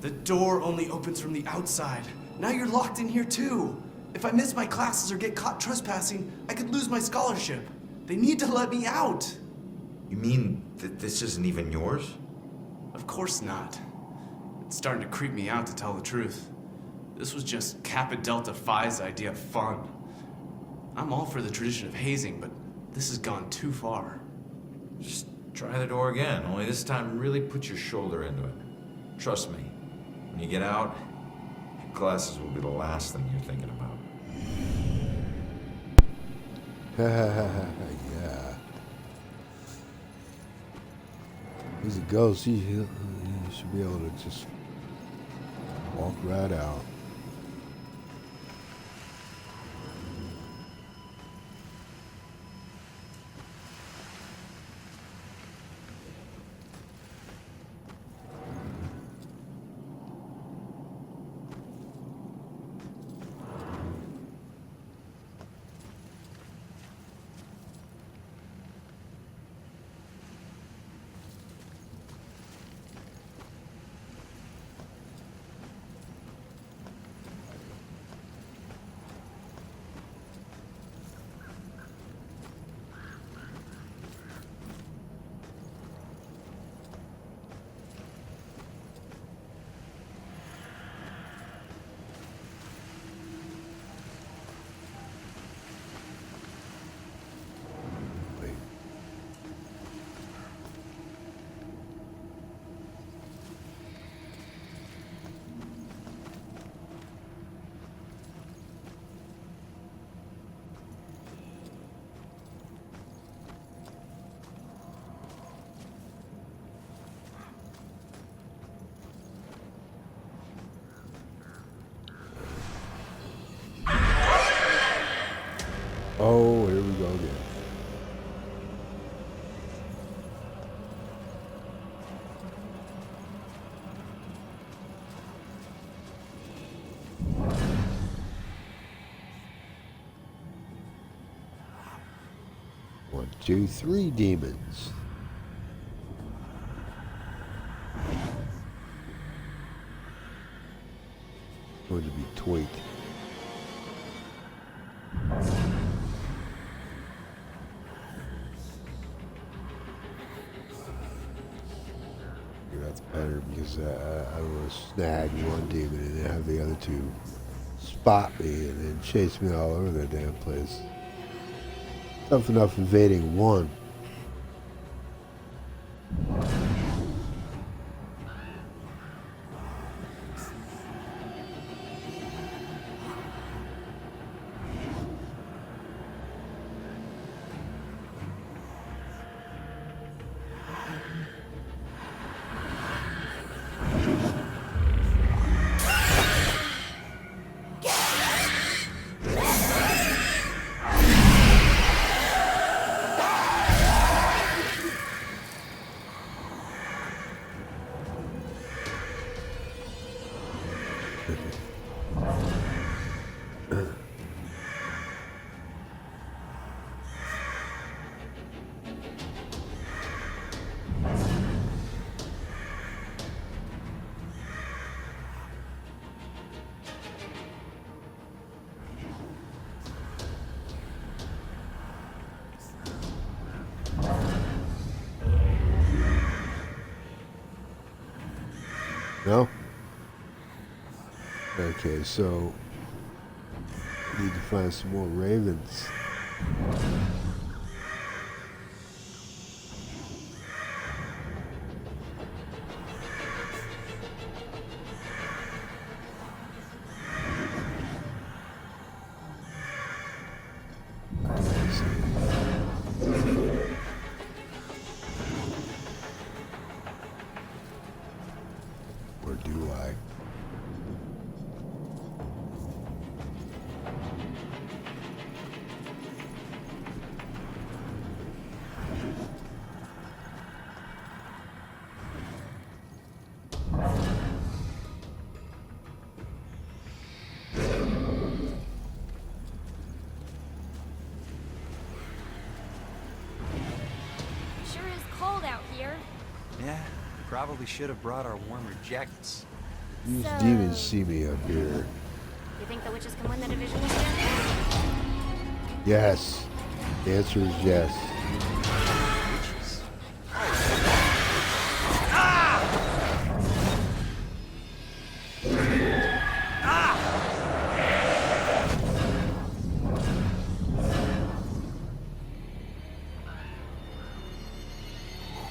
The door only opens from the outside. Now you're locked in here too. If I miss my classes or get caught trespassing, I could lose my scholarship. They need to let me out. You mean that this isn't even yours? Of course not. It's starting to creep me out, to tell the truth. This was just Kappa Delta Phi's idea of fun. I'm all for the tradition of hazing, but this has gone too far. Just try the door again, only this time really put your shoulder into it. Trust me, when you get out, your classes will be the last thing you're thinking about. Yeah. As it goes, you should be able to just walk right out. Oh, here we go again. One, two, three demons. Going to be tweaked. That's better because I don't want to snag one demon and then have the other two spot me and then chase me all over the damn place. Tough enough invading one. No? Okay, so need to find some more ravens. probably should have brought our warmer jackets. These demons see me up here. You think the witches can win the division this year? Yes. The answer is yes. Witches?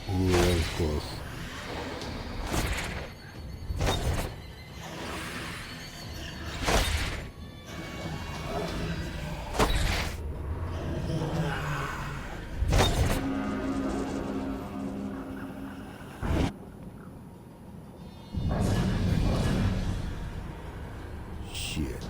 Ooh, that was close. Shit.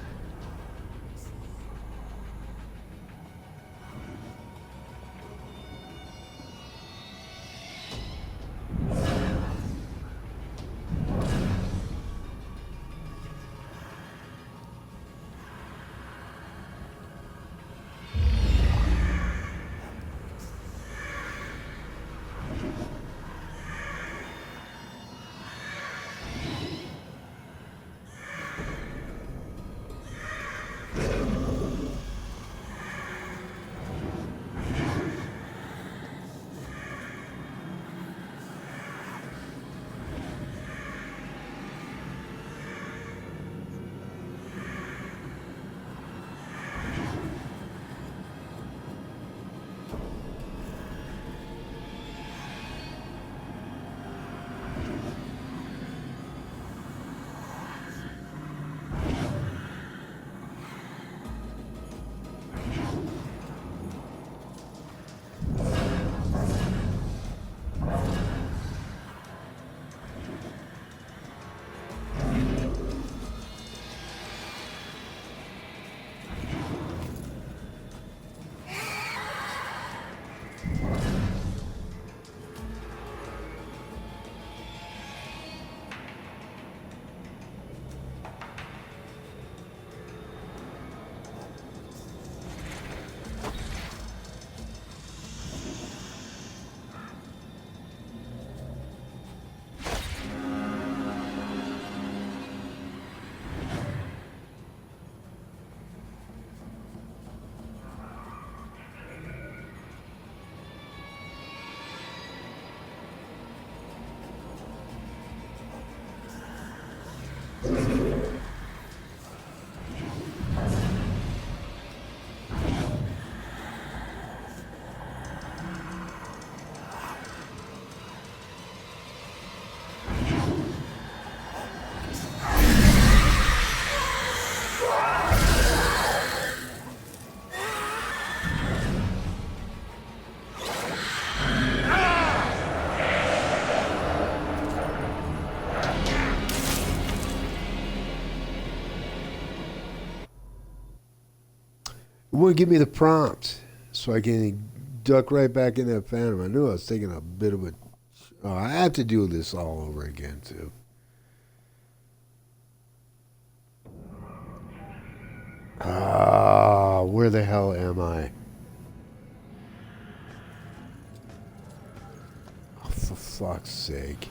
It wouldn't give me the prompt, so I can duck right back in that phantom. I knew I was taking a bit of a... Oh, I have to do this all over again, too. Ah, where the hell am I? Oh, for fuck's sake.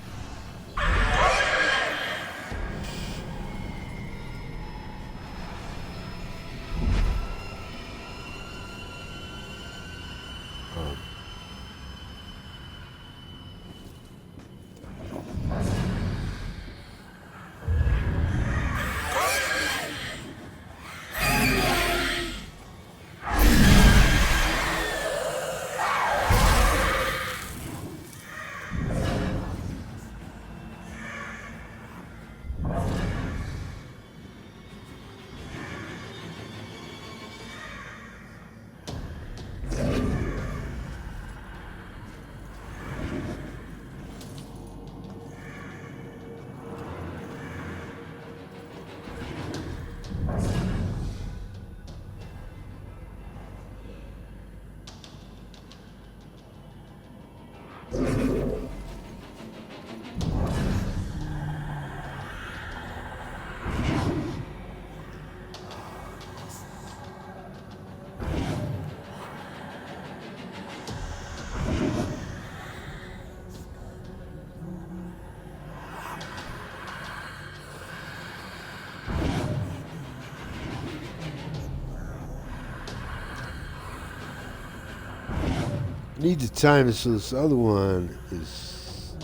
I need to time it so this other one is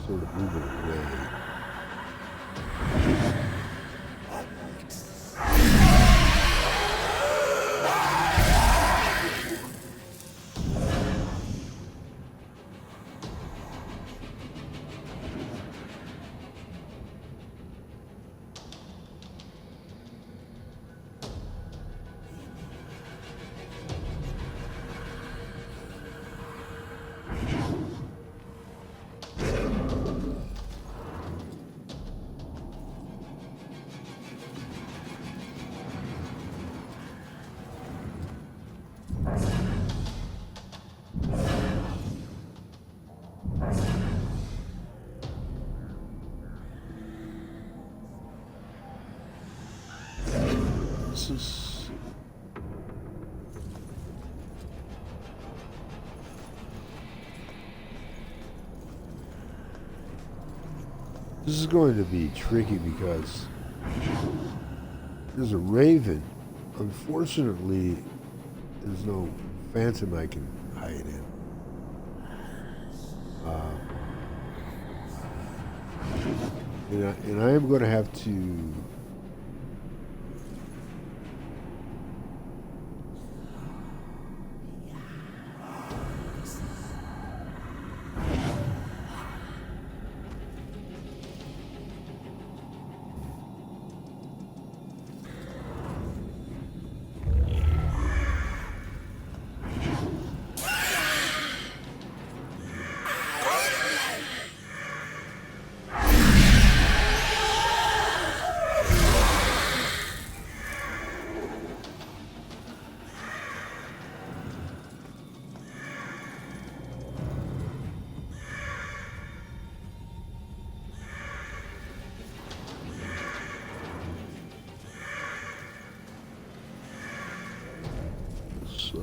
sort of moving away. This is going to be tricky because there's a raven. Unfortunately, there's no phantom I can hide in. And I am going to have to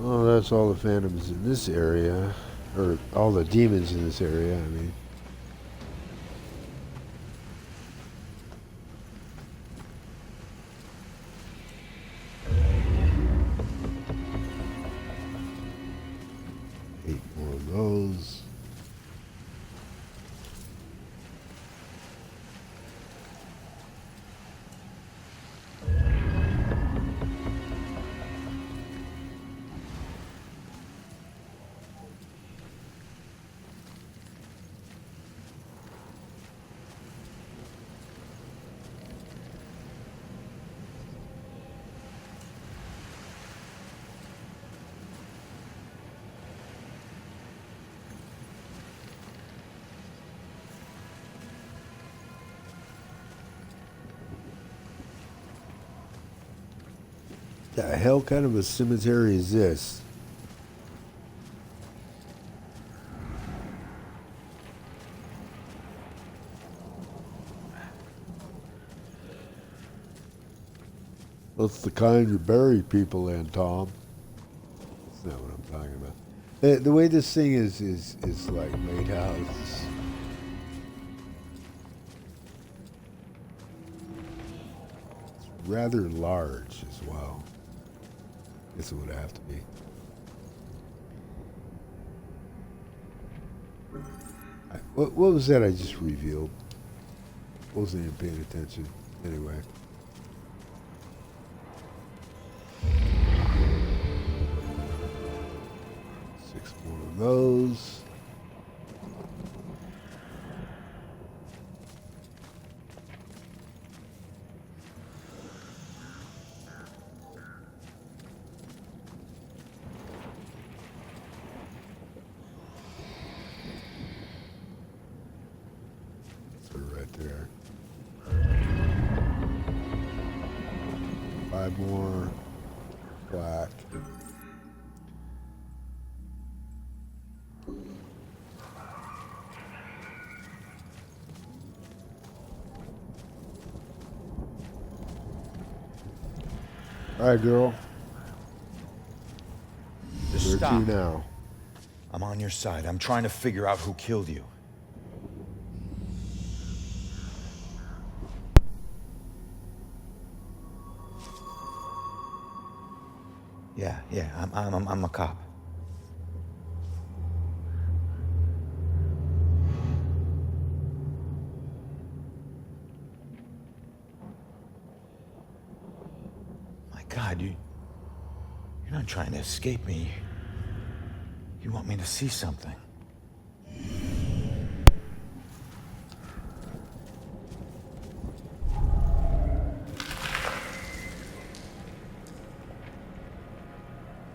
oh, that's all the phantoms in this area, or all the demons in this area, I mean. Eight more of those. The hell kind of a cemetery is this? That's the kind you bury people in, Tom. That's not what I'm talking about. The way this thing is like made out. It's rather large as well. Guess it would have to be. What was that I just revealed? Wasn't even paying attention. Anyway. Six more of those. More black. All right, girl. Just Where stop. to now? I'm on your side. I'm trying to figure out who killed you. Yeah, I'm a cop. trying to escape me. You want me to see something.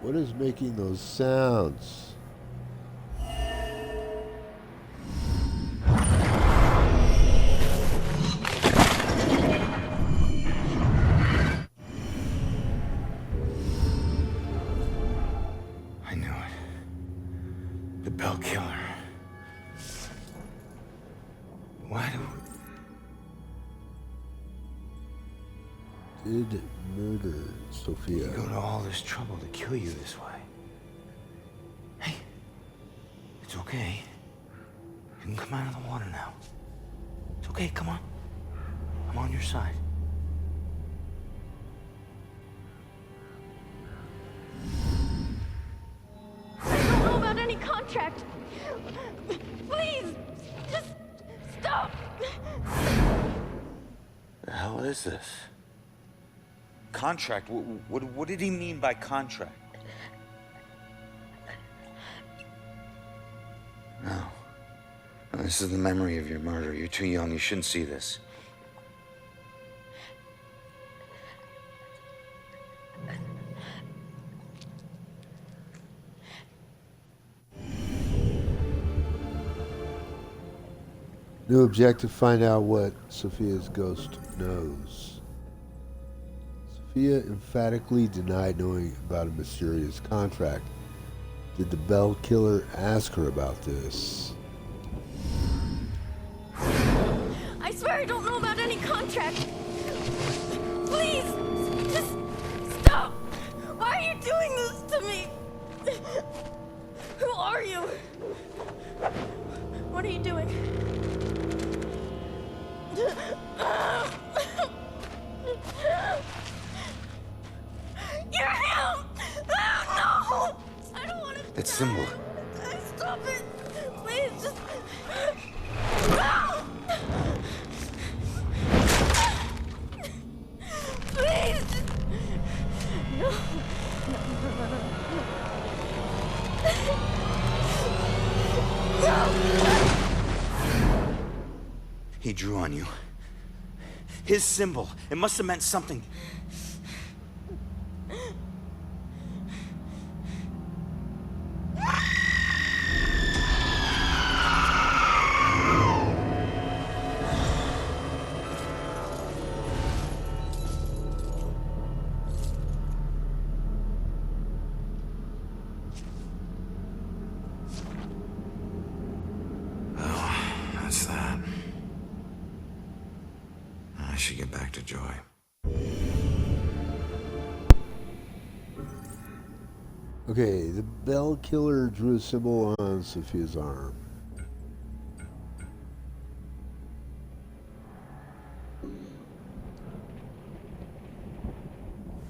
What is making those sounds? I knew it. The Bell Killer. Why Did murder Sophia. go to all this trouble to kill you this way? Hey, it's okay. You can come out of the water now. It's okay, come on. I'm on your side. I don't know about any contract. Please, just stop. The hell is this? Contract? What did he mean by contract? No. No, this is the memory of your murder. You're too young. You shouldn't see this. New objective, find out what Sophia's ghost knows. Sophia emphatically denied knowing about a mysterious contract. Did the Bell Killer ask her about this? I swear I don't know about any contract. Please, just stop. Why are you doing this to me? Who are you? What are you doing? You're him! Oh, no! I don't want to. That symbol. Stop it! Please, just. No! Please! No. He drew on you. His symbol. It must have meant something. That's that. I should get back to Joy. Okay, the Bell Killer drew a symbol on Sophia's arm.